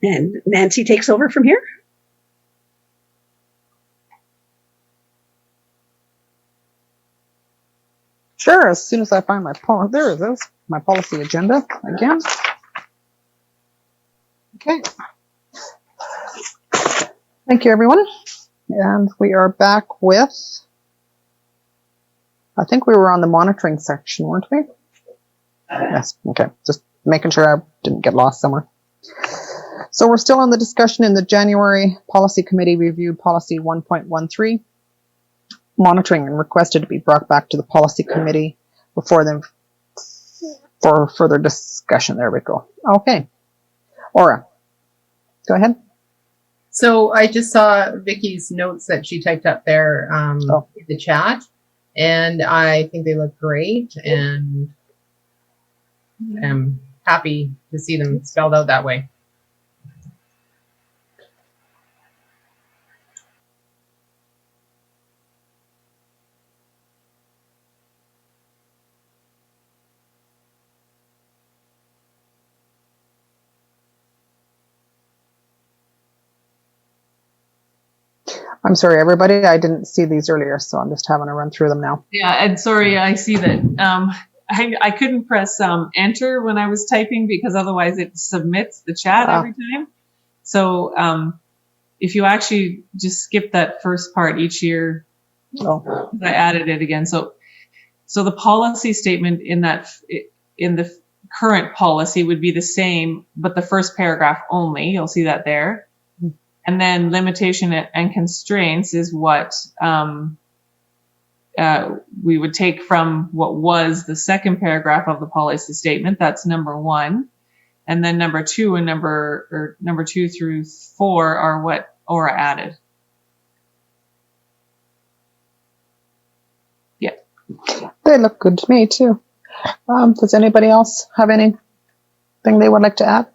And Nancy takes over from here. Sure, as soon as I find my there it is, my policy agenda again. Okay. Thank you, everyone. And we are back with, I think we were on the monitoring section, weren't we? Yes, okay. Just making sure I didn't get lost somewhere. So we're still on the discussion in the January Policy Committee reviewed Policy 1.13. Monitoring and requested to be brought back to the policy committee before them for further discussion. There we go. Okay. Aura, go ahead. So I just saw Vicky's notes that she typed up there in the chat, and I think they look great, and I'm happy to see them spelled out that way. I'm sorry, everybody. I didn't see these earlier, so I'm just having to run through them now. Yeah, and sorry, I see that I couldn't press enter when I was typing because otherwise it submits the chat every time. So if you actually just skip that first part each year, I added it again. So the policy statement in the current policy would be the same, but the first paragraph only. You'll see that there. And then limitation and constraints is what we would take from what was the second paragraph of the policy statement. That's number 1. And then number 2 and number 2 through 4 are what Aura added. Yeah. They look good to me too. Does anybody else have anything they would like to add?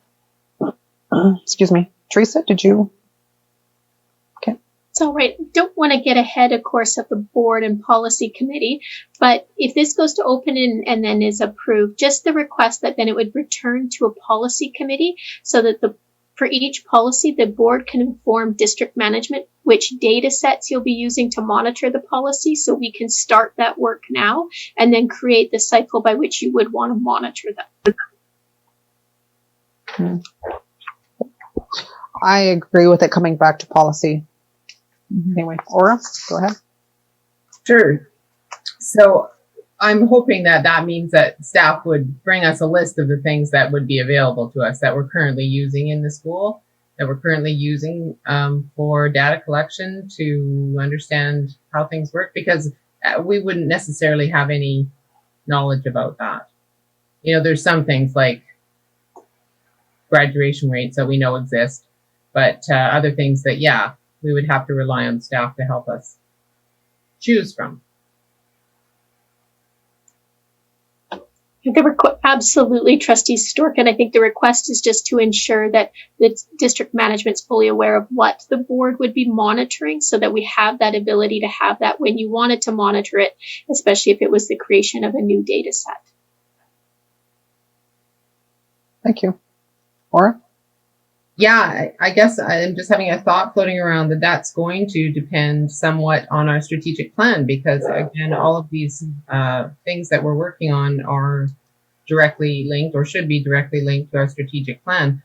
Excuse me. Teresa, did you? It's all right. Don't want to get ahead, of course, of the board and policy committee, but if this goes to open and then is approved, just the request that then it would return to a policy committee so that for each policy, the board can inform district management which data sets you'll be using to monitor the policy, so we can start that work now and then create the cycle by which you would want to monitor them. I agree with it coming back to policy. Anyway, Aura, go ahead. Sure. So I'm hoping that that means that staff would bring us a list of the things that would be available to us that we're currently using in the school, that we're currently using for data collection to understand how things work, because we wouldn't necessarily have any knowledge about that. You know, there's some things like graduation rates that we know exist, but other things that, yeah, we would have to rely on staff to help us choose from. Absolutely, Trustee Stork, and I think the request is just to ensure that the district management's fully aware of what the board would be monitoring, so that we have that ability to have that when you wanted to monitor it, especially if it was the creation of a new data set. Thank you. Aura? Yeah, I guess I'm just having a thought floating around that that's going to depend somewhat on our strategic plan, because again, all of these things that we're working on are directly linked, or should be directly linked, to our strategic plan.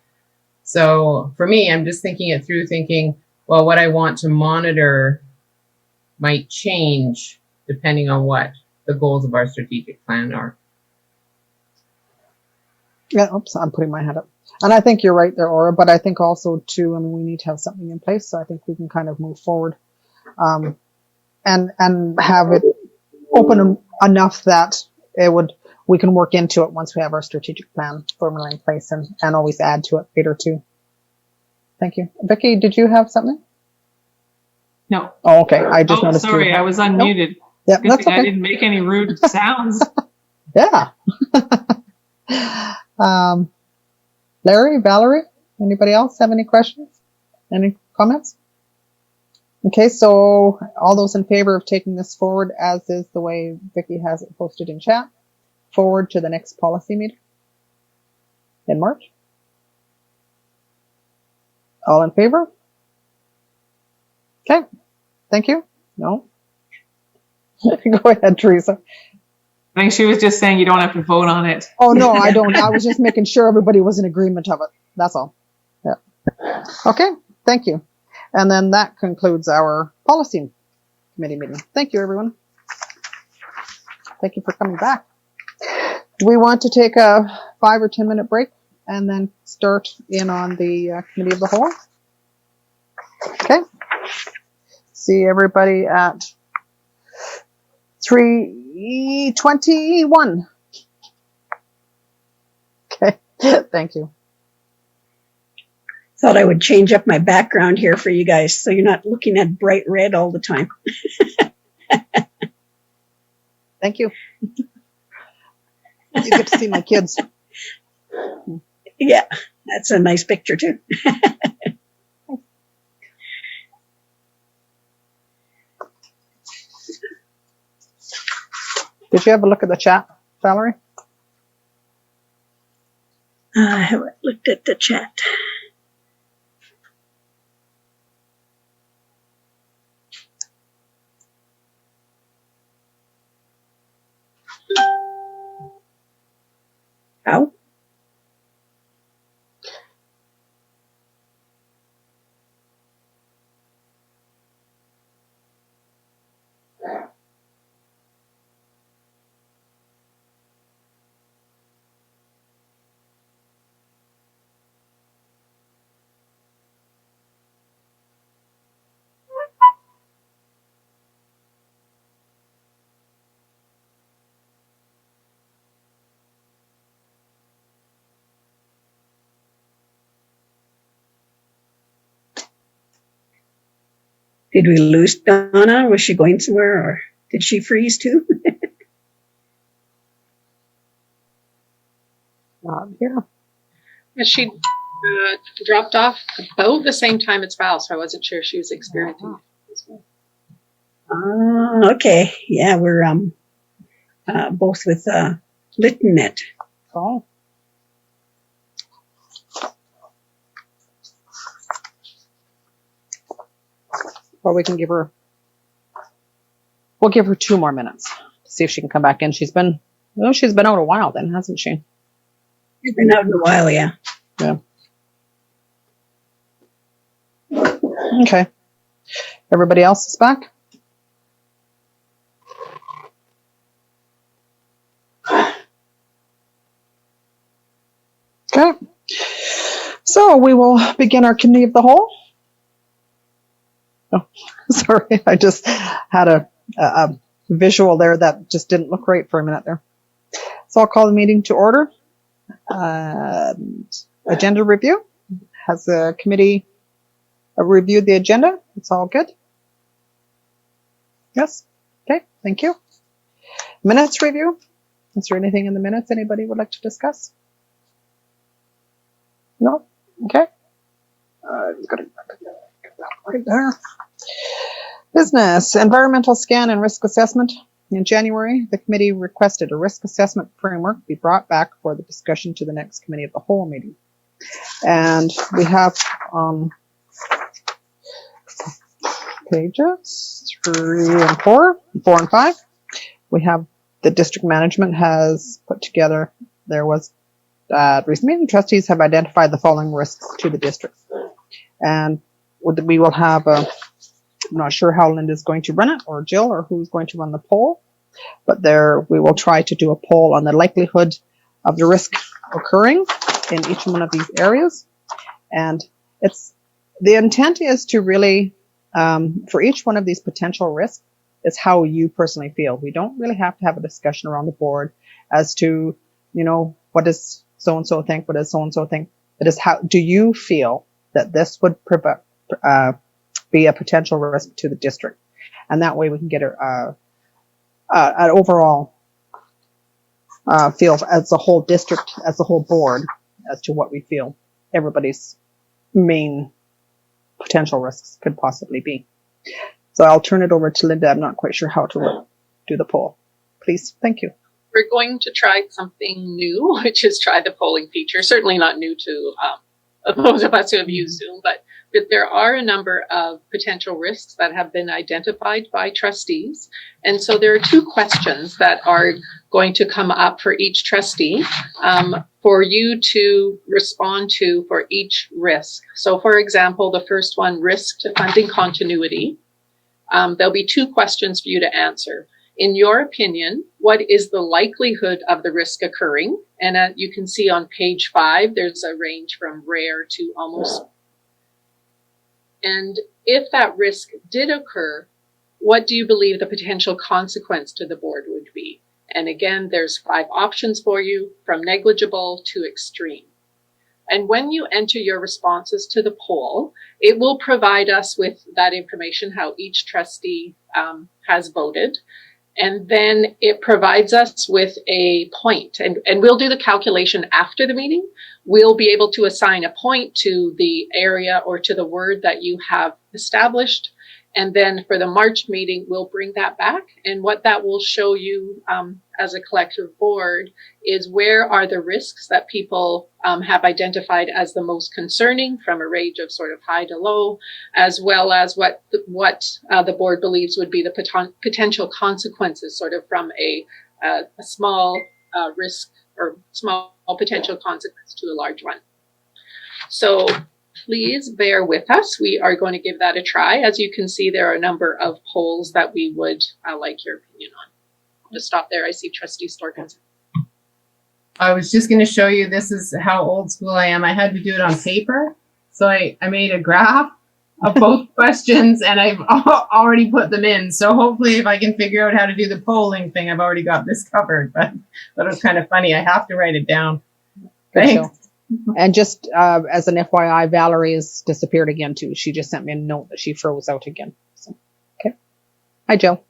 So for me, I'm just thinking it through, thinking, well, what I want to monitor might change depending on what the goals of our strategic plan are. Yeah, oops, I'm putting my hand up. And I think you're right there, Aura, but I think also too, I mean, we need to have something in place, so I think we can kind of move forward and have it open enough that we can work into it once we have our strategic plan firmly in place, and always add to it later too. Thank you. Vicky, did you have something? No. Oh, okay. I just noticed. Sorry, I was unmuted. Nope. Yeah, Good that's thing okay. I didn't make any rude sounds. Yeah. Larry, Valerie, anybody else have any questions? Any comments? Okay, so all those in favor of taking this forward, as is the way Vicky has it posted in chat, forward to the next policy meeting in March? All in favor? Okay, thank you. No? Go ahead, Teresa. I think she was just saying you don't have to vote on it. Oh, no, I don't. I was just making sure everybody was in agreement of it. That's all. Yeah. Okay, thank you. And then that concludes our policy committee meeting. Thank you, everyone. Thank you for coming back. Do we want to take a 5 or 10 minute break and then start in on the committee of the whole? Okay. See everybody at 3:21. Okay, thank you. Thought I would change up my background here for you guys, so you're not looking at bright red all the time. Thank you. You get to see my kids. Yeah, that's a nice picture too. Did you have a look at the chat, Valerie? I haven't looked at the chat. How? Did we lose Donna? Was she going somewhere, or did she freeze too? Not here. She Dropped off about the same time as Val, so I wasn't sure she was experiencing it as well. Okay. Yeah, we're both with Lytton Net. Oh. Or we can give her, we'll give her 2 more minutes to see if she can come back in. She's been out a while then, hasn't she? She's been out in a while, yeah. Yeah. Okay. Everybody else is back? Okay. So we will begin our committee of the whole. Oh, sorry, I just had a visual there that just didn't look right for a minute there. So I'll call the meeting to order. Agenda review. Has the committee reviewed the agenda? It's all good? Yes? Okay, thank you. Minutes review. Is there anything in the minutes anybody would like to discuss? No? Okay. Just gotta get that right there. Business, environmental scan and risk assessment. In January, the committee requested a risk assessment framework be brought back for the discussion to the next committee of the whole meeting. And we have pages 3 and 4 and 5. We have the district management has put together, there was recent meeting, trustees have identified the following risks to the district. And we will have I'm not sure how Linda's going to run it, or Jill, or who's going to run the poll, but there we will try to do a poll on the likelihood of the risk occurring in each one of these areas. And the intent is to really, for each one of these potential risks, is how you personally feel. We don't really have to have a discussion around the board as to, what does so-and-so think, what does so-and-so think. It is how do you feel that this would be a potential risk to the district. And that way we can get an overall feel as the whole district, as the whole board, as to what we feel everybody's main potential risks could possibly be. So I'll turn it over to Linda. I'm not quite sure how to do the poll. Please, thank you. We're going to try something new, which is try the polling feature. Certainly not new to those of us who have used Zoom, but there are a number of potential risks that have been identified by trustees. And so there are 2 questions that are going to come up for each trustee for you to respond to for each risk. So for example, the first one, risk to funding continuity. There'll be 2 questions for you to answer. In your opinion, what is the likelihood of the risk occurring? And you can see on page 5, there's a range from rare to almost. And if that risk did occur, what do you believe the potential consequence to the board would be? And again, there's 5 options for you, from negligible to extreme. And when you enter your responses to the poll, it will provide us with that information, how each trustee has voted. And then it provides us with a point. And we'll do the calculation after the meeting. We'll be able to assign a point to the area or to the word that you have established. And then for the March meeting, we'll bring that back. And what that will show you as a collective board is where are the risks that people have identified as the most concerning, from a range of sort of high to low, as well as what the board believes would be the potential consequences, sort of from a small risk or small potential consequence to a large one. So please bear with us. We are going to give that a try. As you can see, there are a number of polls that we would like your opinion on. I'll just stop there. I see Trustee Storkins. I was just going to show you, this is how old school I am. I had to do it on paper. So I made a graph of both questions, and I've already put them in. So hopefully if I can figure out how to do the polling thing, I've already got this covered. But it was kind of funny. I have to write it down. Thanks. And just as an FYI, Valerie has disappeared again too. She just sent me a note that she froze out again. So, okay. Hi, Jill.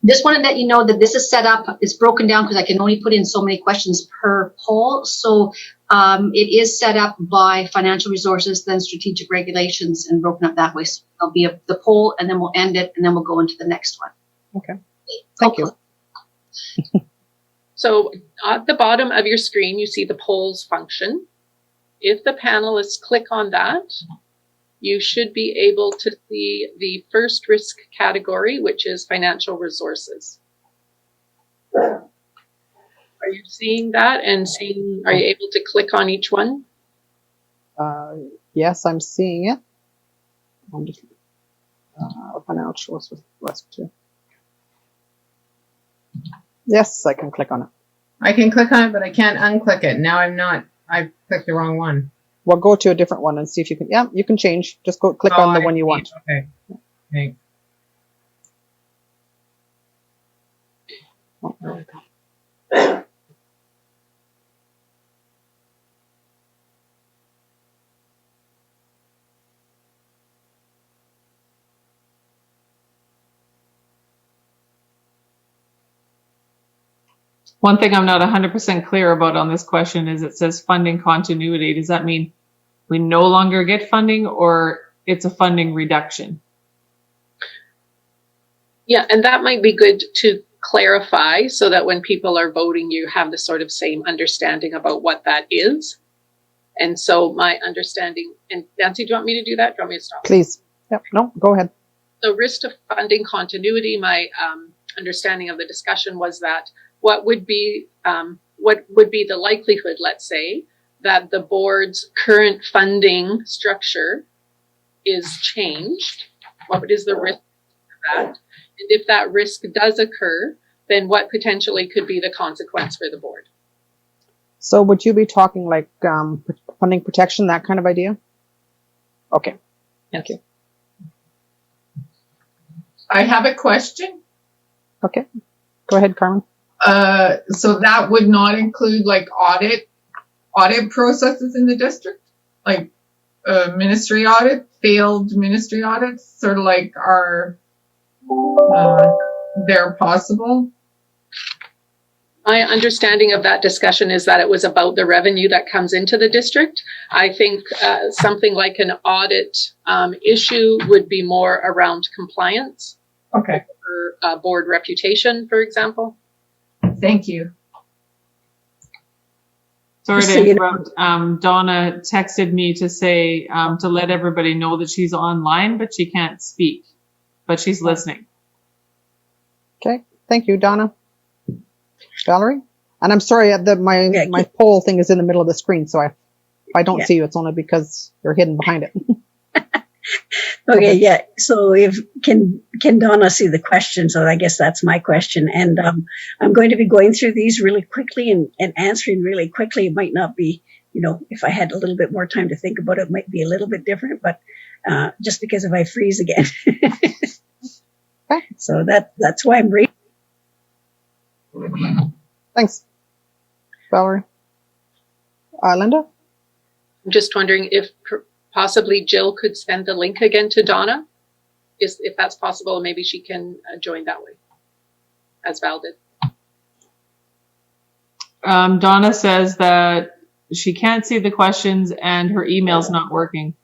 Just wanted to let you know that this is set up, it's broken down because I can only put in so many questions per poll. So it is set up by financial resources, then strategic regulations, and broken up that way. So there'll be the poll, and then we'll end it, and then we'll go into the next one. Okay. Thank you. So at the bottom of your screen, you see the polls function. If the panelists click on that, you should be able to see the first risk category, which is financial resources. Are you seeing that and are you able to click on each one? Yes, I'm seeing it. I'm just, financial resources. Yes, I can click on it. I can click on it, but I can't unclick it. Now I clicked the wrong one. Well, go to a different one and see if you can. Yeah, you can change. Just go click on the one you want. Okay. Thanks. Oh, there we go. One thing I'm not 100% clear about on this question is it says funding continuity. Does that mean we no longer get funding, or it's a funding reduction? Yeah, and that might be good to clarify so that when people are voting, you have the sort of same understanding about what that is. And so my understanding, and Nancy, do you want me to do that? Do you want me to stop? Please. Yep. No, go ahead. So risk to funding continuity, my understanding of the discussion was that what would be the likelihood, let's say, that the board's current funding structure is changed? What is the risk of that? And if that risk does occur, then what potentially could be the consequence for the board? So would you be talking like funding protection, that kind of idea? Okay. Thank you. I have a question. Okay. Go ahead, Carmen. So that would not include like audit processes in the district, like ministry audit, failed ministry audits, sort of like they're possible. My understanding of that discussion is that it was about the revenue that comes into the district. I think something like an audit issue would be more around compliance. Okay. Or board reputation, for example. Thank you. Sorry to interrupt. Donna texted me to say to let everybody know that she's online, but she can't speak, but she's listening. Okay. Thank you, Donna. Valerie? And I'm sorry, my poll thing is in the middle of the screen, so if I don't see you, it's only because you're hidden behind it. Okay, yeah. So can Donna see the question? So I guess that's my question. And I'm going to be going through these really quickly and answering really quickly. It might not be, if I had a little bit more time to think about it, it might be a little bit different, but just because if I freeze again. Okay. So that's why I'm reading. Thanks, Valerie. Linda? I'm just wondering if possibly Jill could send the link again to Donna, if that's possible. Maybe she can join that way, as Val did. Donna says that she can't see the questions and her email's not working.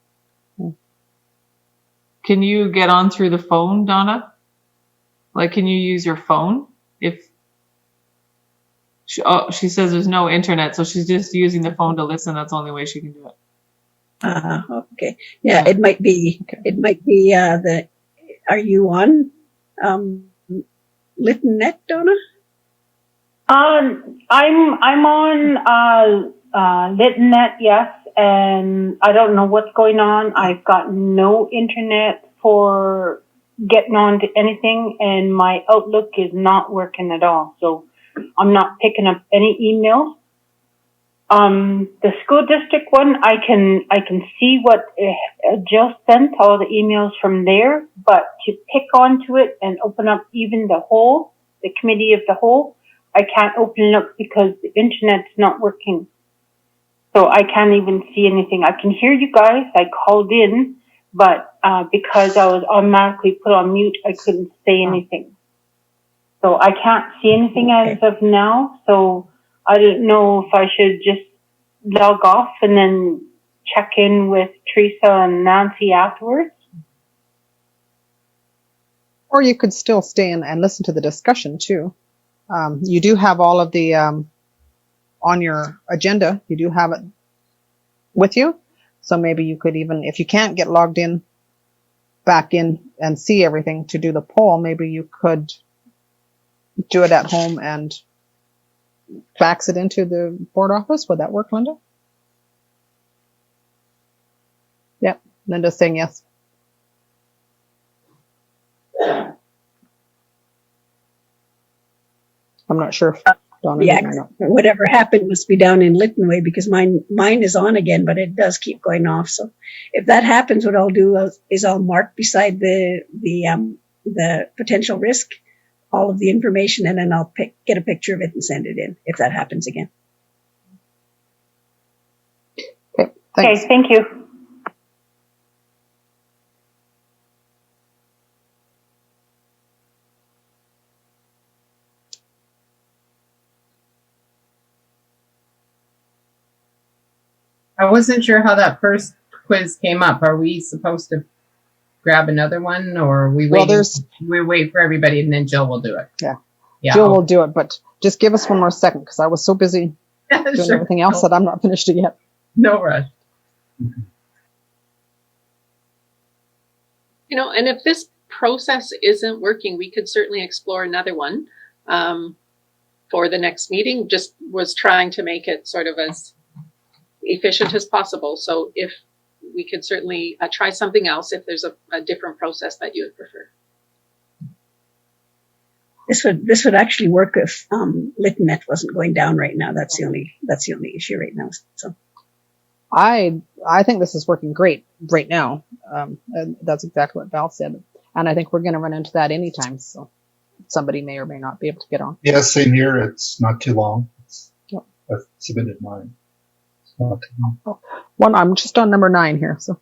Can you get on through the phone, Donna? Like, can you use your phone? She says there's no internet, so she's just using the phone to listen. That's the only way she can do it. Okay. Yeah, it might be. It might be Are you on Lytton Net, Donna? I'm on Lytton Net, yes, and I don't know what's going on. I've got no internet for getting on to anything, and my Outlook is not working at all. So I'm not picking up any emails. The school district one, I can see what Jill sent, all the emails from there, but to pick onto it and open up even the committee of the whole, I can't open it up because the internet's not working. So I can't even see anything. I can hear you guys. I called in, but because I was automatically put on mute, I couldn't say anything. So I can't see anything as of now. So I don't know if I should just log off and then check in with Teresa and Nancy afterwards. Or you could still stay in and listen to the discussion too. You do have all of the, on your agenda, you do have it with you. So maybe you could even, if you can't get logged in, back in and see everything to do the poll, maybe you could do it at home and fax it into the board office. Would that work, Linda? Yep, Linda's saying yes. I'm not sure if Donna Yeah, did or not. whatever happened must be down in Lytton way, because mine is on again, but it does keep going off. So if that happens, what I'll do is I'll mark beside the potential risk all of the information, and then I'll get a picture of it and send it in if that happens again. Okay, thanks. Okay, thank you. I wasn't sure how that first quiz came up. Are we supposed to grab another one, or are we waiting? We wait for everybody and then Jill will do it. Yeah. Yeah. Jill will do it, but just give us one more second because I was so busy doing Sure. everything else that I'm not finished it yet. No rush. You know, and if this process isn't working, we could certainly explore another one for the next meeting. Just was trying to make it sort of as efficient as possible. So if we could certainly try something else if there's a different process that you would prefer. This would actually work if LitNet wasn't going down right now. That's the only issue right now. So I think this is working great right now. And that's exactly what Val said. And I think we're going to run into that anytime. So somebody may or may not be able to get on. Yeah, same here. It's not too long. Yep. I've submitted mine. It's not too long. Oh, one, I'm just on number 9 here. So.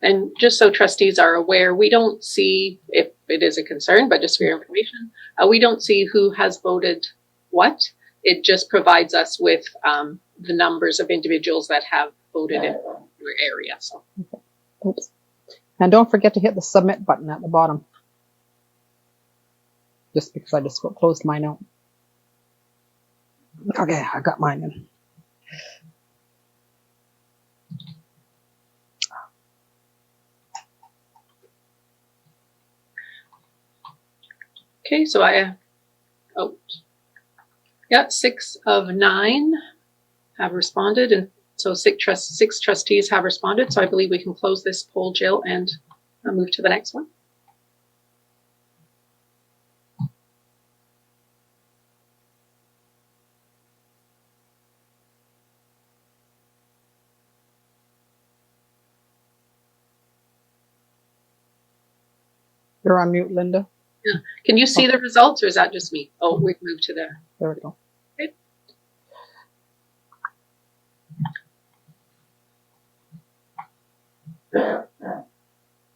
And just so trustees are aware, we don't see, if it is a concern, but just for your information, we don't see who has voted what. It just provides us with the numbers of individuals that have voted in your area. So. Okay. Oops. And don't forget to hit the submit button at the bottom. Just because I just closed mine out. Okay, I got mine in. Okay, so yeah, 6 of 9 have responded, and so 6 trustees have responded. So I believe we can close this poll, Jill, and move to the next one. You're on mute, Linda. Yeah. Can you see the results, or is that just me? Oh, we've moved to there. There we go. Okay.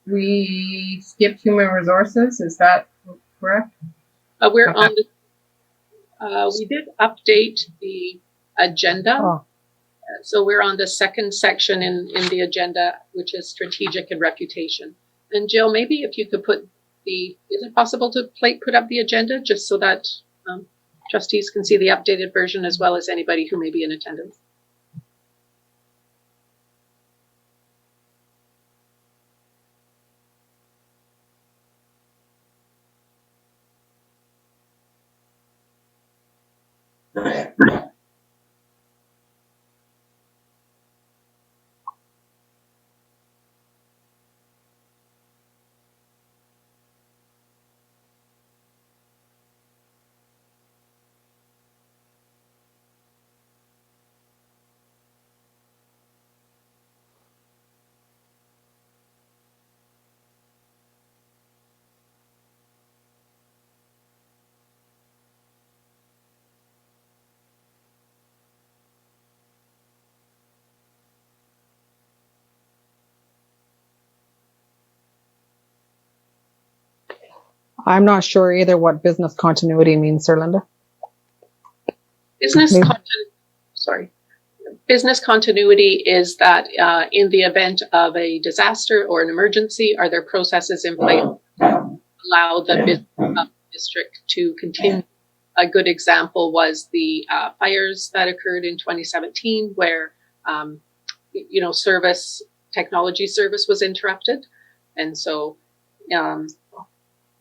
We skipped human resources. Is that correct? We're on the. We did update the agenda. Oh. So we're on the second section in the agenda, which is strategic and reputation. And Jill, maybe if you could put is it possible to put up the agenda just so that trustees can see the updated version as well as anybody who may be in attendance? I'm not sure either what business continuity means, Sir Linda. Business Maybe. Business continuity is that in the event of a disaster or an emergency, are there processes in place to allow the business district to continue? A good example was the fires that occurred in 2017, where technology service was interrupted, and so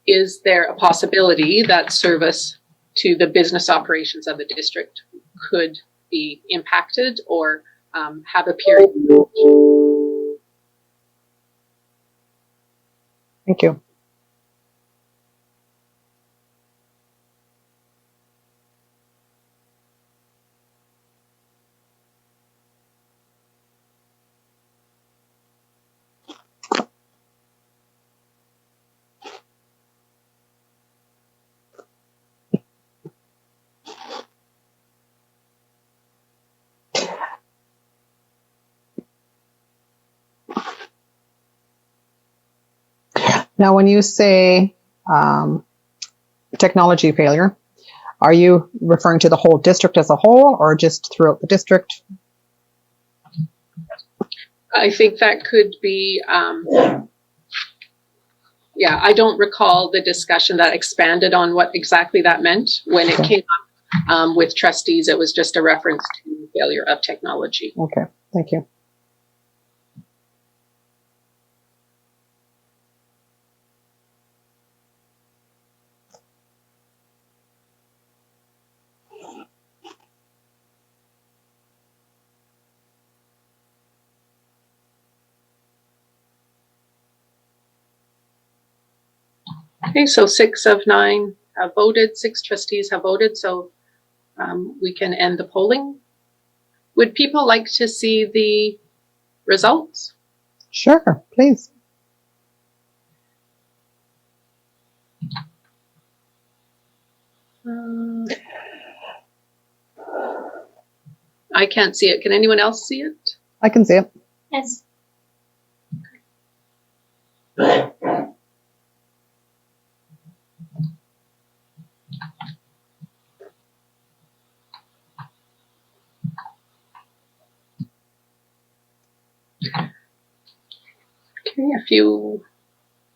is there a possibility that service to the business operations of the district could be impacted or have a period? Thank you. Now, when you say technology failure, are you referring to the whole district as a whole or just throughout the district? I think that could be, I don't recall the discussion that expanded on what exactly that meant. When it came up with trustees, it was just a reference to failure of technology. Okay, thank you. Okay, so 6 of 9 have voted, 6 trustees have voted, so we can end the polling. Would people like to see the results? Sure, please. I can't see it. Can anyone else see it? I can see it. Yes. Okay, if you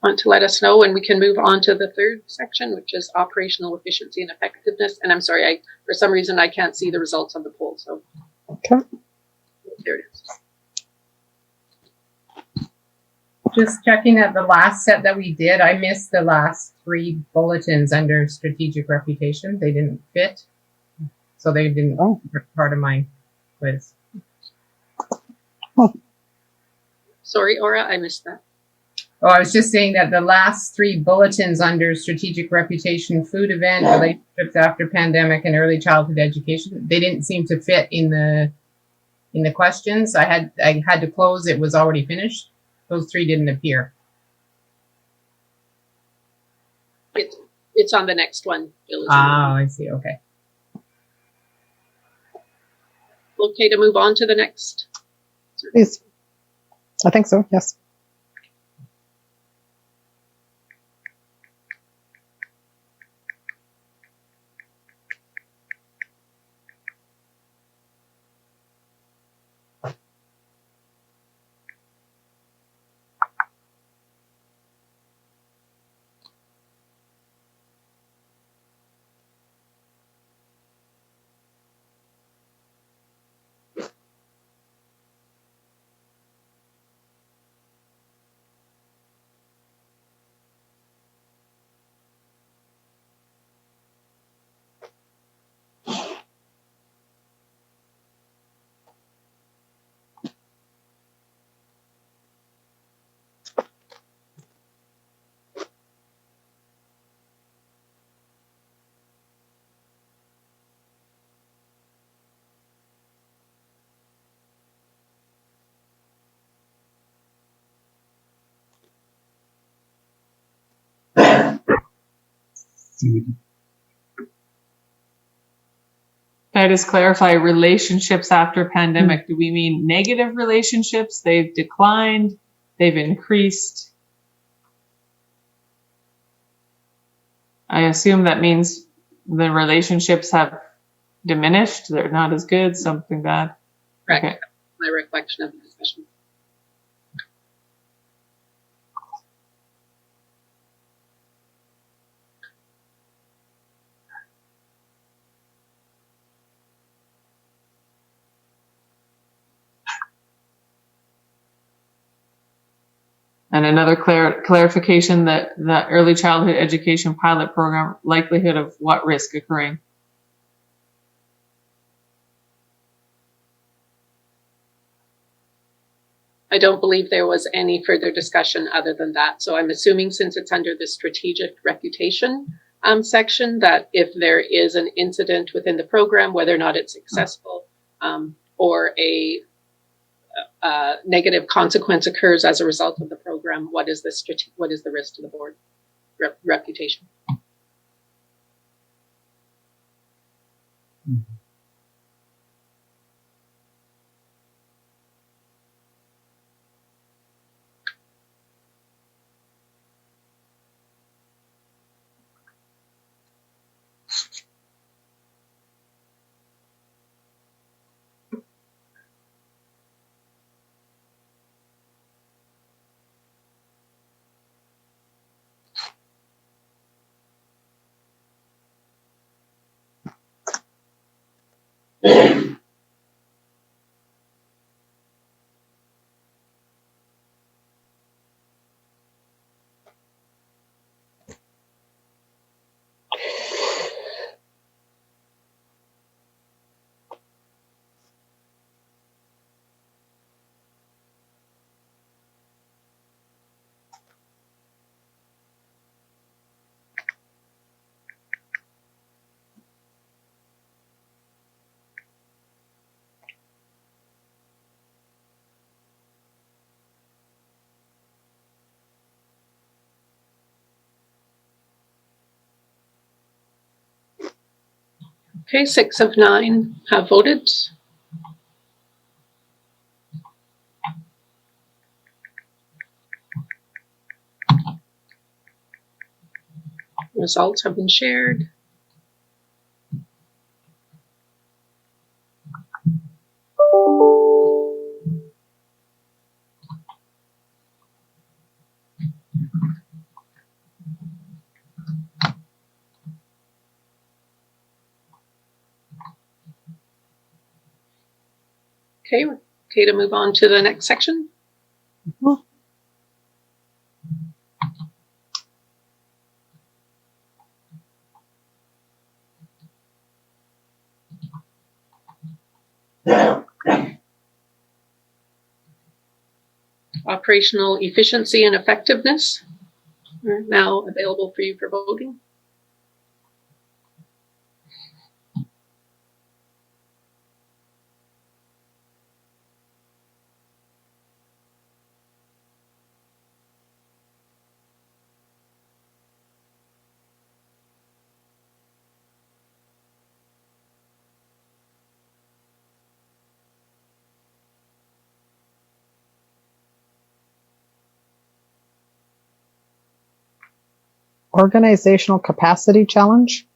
want to let us know, and we can move on to the third section, which is operational efficiency and effectiveness. And I'm sorry, for some reason I can't see the results of the poll. So okay, there it is. Just checking that the last set that we did, I missed the last 3 bulletins under strategic reputation. They didn't fit, so they didn't part of my quiz. Oh. Sorry, Aura, I missed that. Oh, I was just saying that the last 3 bulletins under strategic reputation, food event, relationships after pandemic, and early childhood education, they didn't seem to fit in the questions. I had to close. It was already finished. Those 3 didn't appear. It's on the next one, Elizabeth. Ah, I see. Okay. Okay to move on to the next? Please. I think so, yes. Can I just clarify relationships after pandemic? Do we mean negative relationships? They've declined, they've increased? I assume that means the relationships have diminished. They're not as good, something bad. Correct. Okay. My recollection of the discussion. And another clarification that the early childhood education pilot program, likelihood of what risk occurring? I don't believe there was any further discussion other than that. So I'm assuming, since it's under the strategic reputation section, that if there is an incident within the program, whether or not it's successful, or a negative consequence occurs as a result of the program, what is the risk to the board reputation? Okay, 6 of 9 have voted. Results have been shared. Okay, to move on to the next section. Operational efficiency and effectiveness are now available for you for voting. Organizational capacity challenge.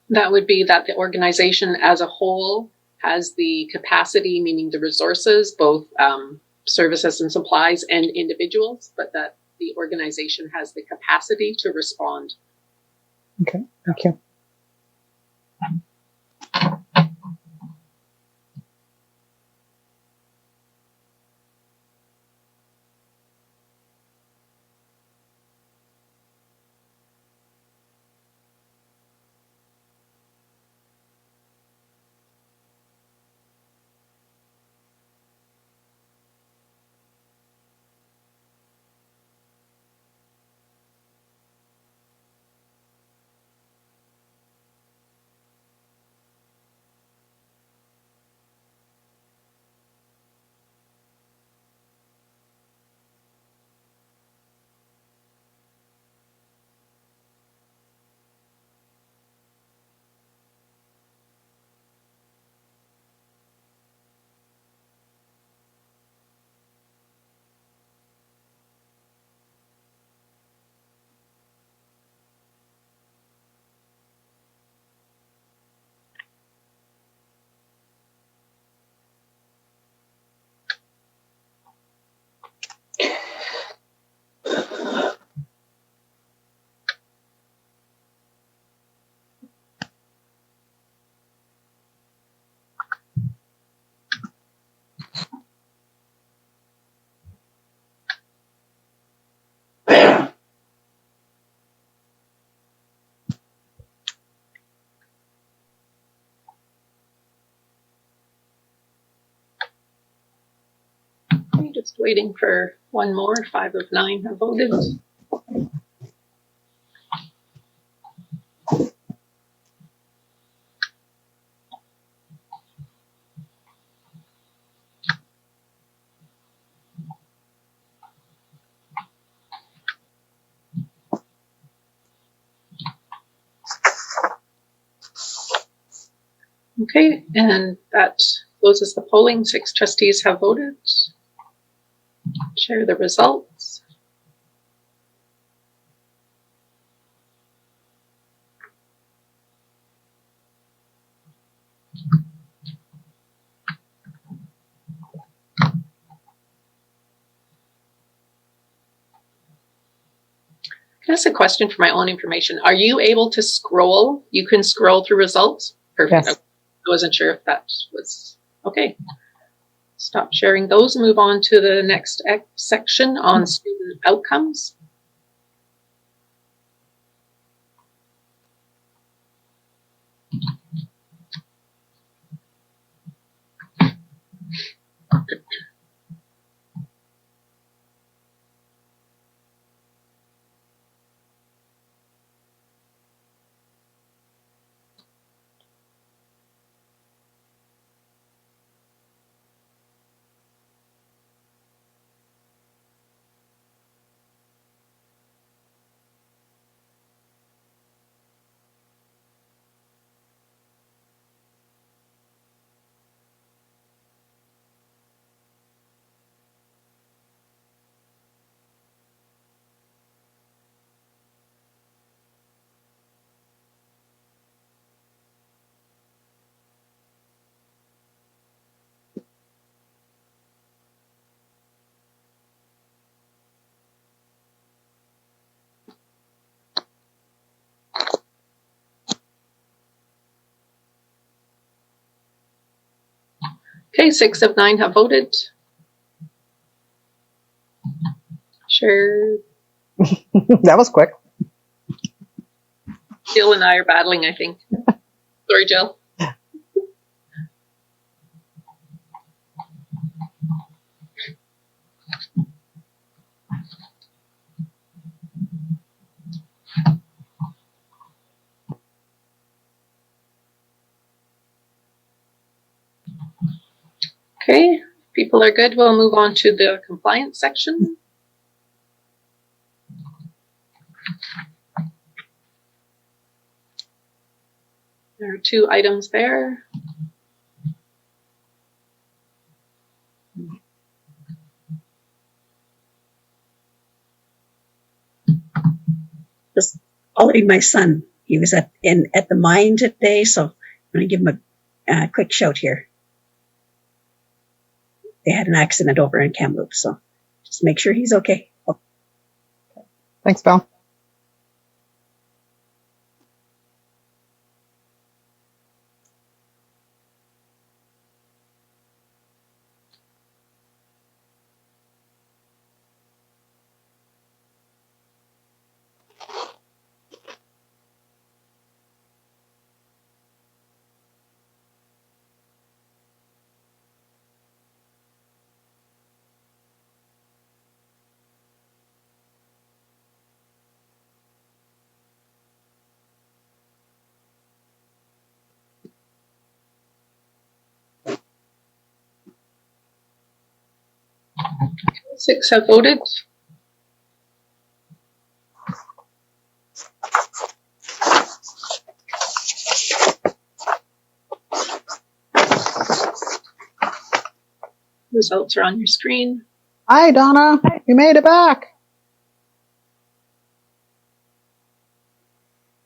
That would be that the organization as a whole has the capacity, meaning the resources, both services and supplies and individuals, but that the organization has the capacity to respond. Okay, thank you. just waiting for one more. 5 of 9 have voted. Okay, and that closes the polling. 6 trustees have voted. Share the results. Can I ask a question for my own information? Are you able to scroll? You can scroll through results? Perfect. Yes. I wasn't sure if that was okay. Stop sharing those. Move on to the next section on student outcomes. Okay, 6 of 9 have voted. Sure. That was quick. Jill and I are battling, I think. Sorry, Jill. Okay, people are good. We'll move on to the compliance section. There are 2 items there. Just Ollie, my son, he was at the mine today, so I'm going to give him a quick shout here. They had an accident over in Kamloops, so just make sure he's okay. Oh. Thanks, Val. Six have voted. Results are on your screen. Hi, Donna. You made it back.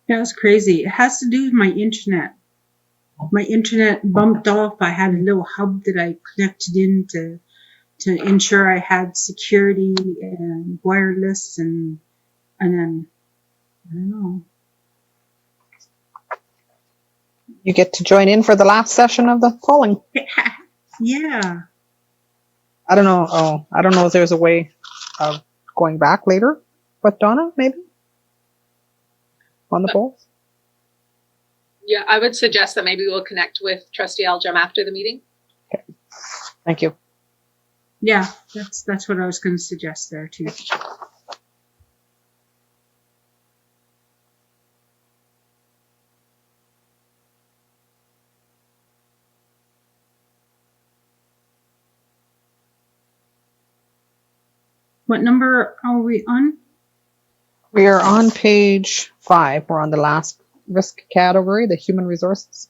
That was crazy. It has to do with my internet. My internet bumped off. I had a little hub that I connected in to ensure I had security and wireless and then I don't know. You get to join in for the last session of the polling. Yeah. I don't know. Oh, I don't know if there's a way of going back later. But Donna, maybe on the polls. Yeah, I would suggest that maybe we'll connect with Trustee Aljam after the meeting. Okay. Thank you. Yeah, that's what I was going to suggest there too. What number are we on? We are on page 5. We're on the last risk category, the human resources.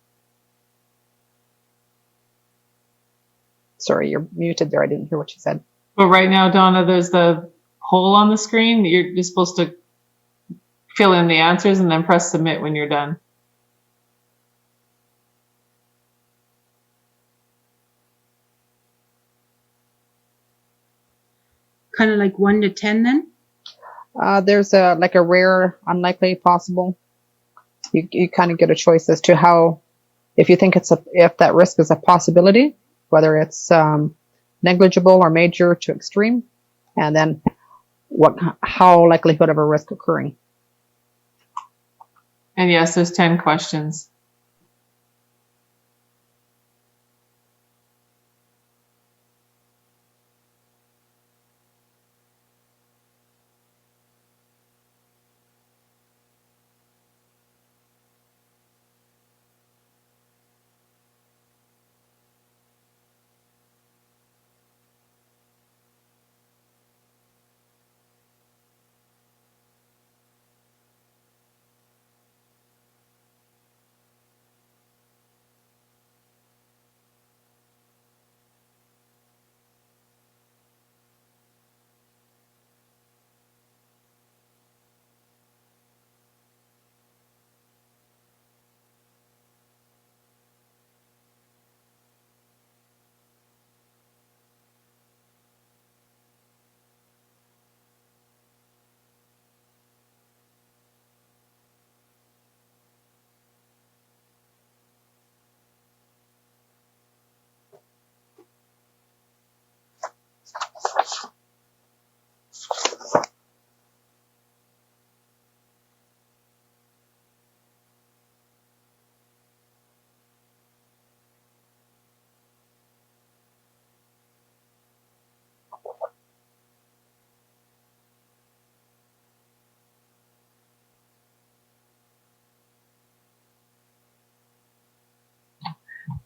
Sorry, you're muted there. I didn't hear what you said. But right now, Donna, there's the poll on the screen. You're just supposed to fill in the answers and then press submit when you're done. Kind of like 1 to 10 then? There's a rare, unlikely, possible. You kind of get a choice as to how, if you think if that risk is a possibility, whether it's negligible or major to extreme, and then how likelihood of a risk occurring. And yes, there's 10 questions.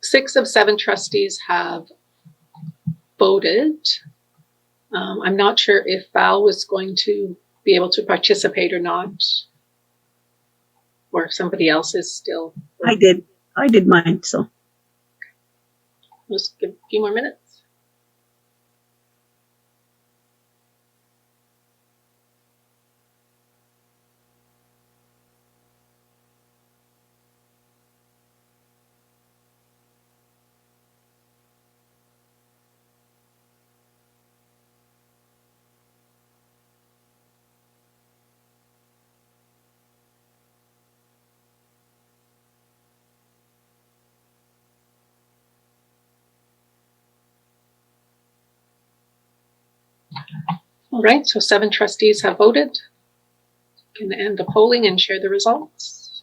Six of 7 trustees have voted. I'm not sure if Val was going to be able to participate or not, or if somebody else is still. I did mine, so. Just give a few more minutes. All right, so 7 trustees have voted. Can end the polling and share the results.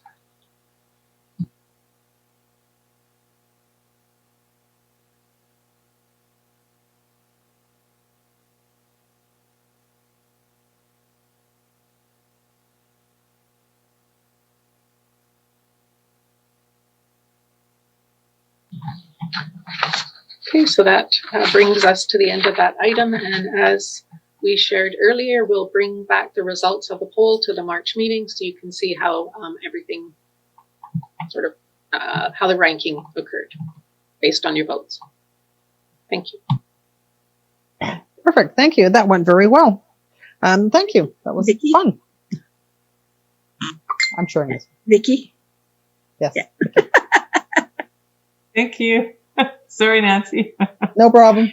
Okay, so that brings us to the end of that item, and as we shared earlier, we'll bring back the results of the poll to the March meeting so you can see how everything sort of, how the ranking occurred based on your votes. Thank you. Perfect. Thank you. That went very well. Thank you. That was Vicky? fun. I'm sharing this. Vicky? Yes. Yeah. Thank you. Sorry, Nancy. No problem.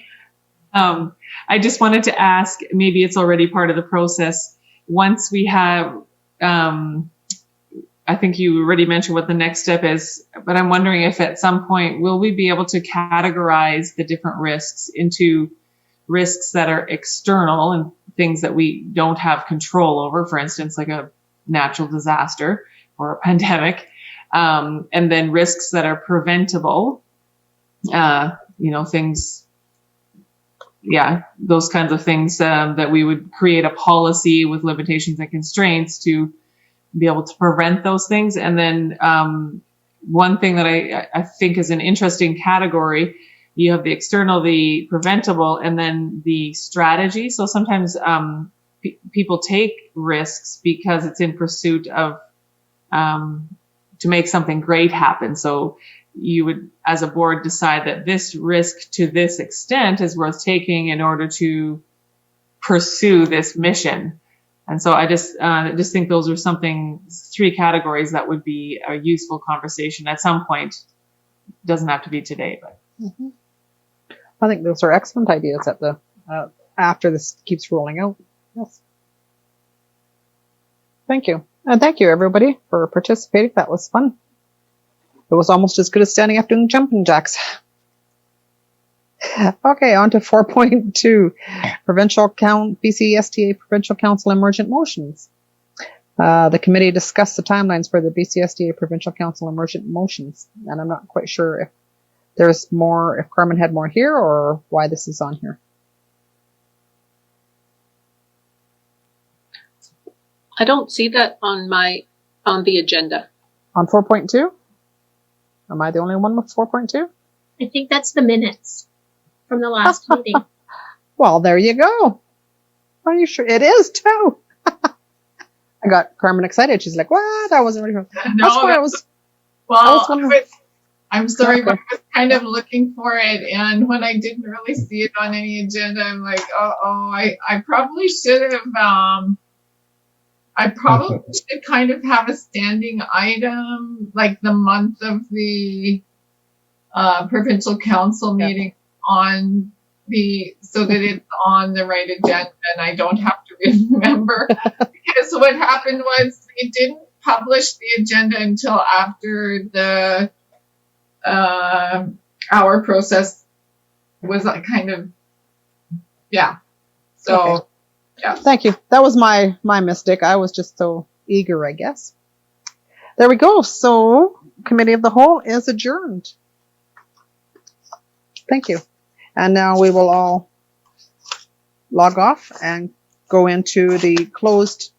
I just wanted to ask, maybe it's already part of the process. Once we have, I think you already mentioned what the next step is, but I'm wondering if at some point, will we be able to categorize the different risks into risks that are external and things that we don't have control over, for instance, like a natural disaster or a pandemic, and then risks that are preventable, things yeah, those kinds of things, that we would create a policy with limitations and constraints to be able to prevent those things. And then one thing that I think is an interesting category, you have the external, the preventable, and then the strategy. So sometimes people take risks because it's in pursuit of to make something great happen. So you would, as a board, decide that this risk to this extent is worth taking in order to pursue this mission. And so I just think those are three categories that would be a useful conversation at some point. Doesn't have to be today, but. Mm-hmm. I think those are excellent ideas at the after this keeps rolling out. Yes. Thank you. And thank you, everybody, for participating. That was fun. It was almost as good as standing up doing jumping jacks. Okay, on to 4.2, BC STA Provincial Council Emergent Motions. The committee discussed the timelines for the BC STA Provincial Council Emergent Motions, and I'm not quite sure if there's more, if Carmen had more here, or why this is on here. I don't see that on the agenda. On 4.2? Am I the only one with 4.2? I think that's the minutes from the last meeting. Well, there you go. Are you sure? It is too. I got Carmen excited. She's like, "What? I wasn't ready for that." No, that's why I was. Well, I'm sorry, but I was kind of looking for it, and when I didn't really see it on any agenda, I'm like, I probably should have. I probably should kind of have a standing item, like the month of the provincial council meeting on so that it's on the right agenda and I don't have to remember. Because what happened was we didn't publish the agenda until after the our process was kind of, yeah. So. Okay. Yeah. Thank you. That was my mistake. I was just so eager, I guess. There we go. So, Committee of the Whole is adjourned. Thank you. And now we will all log off and go into the closed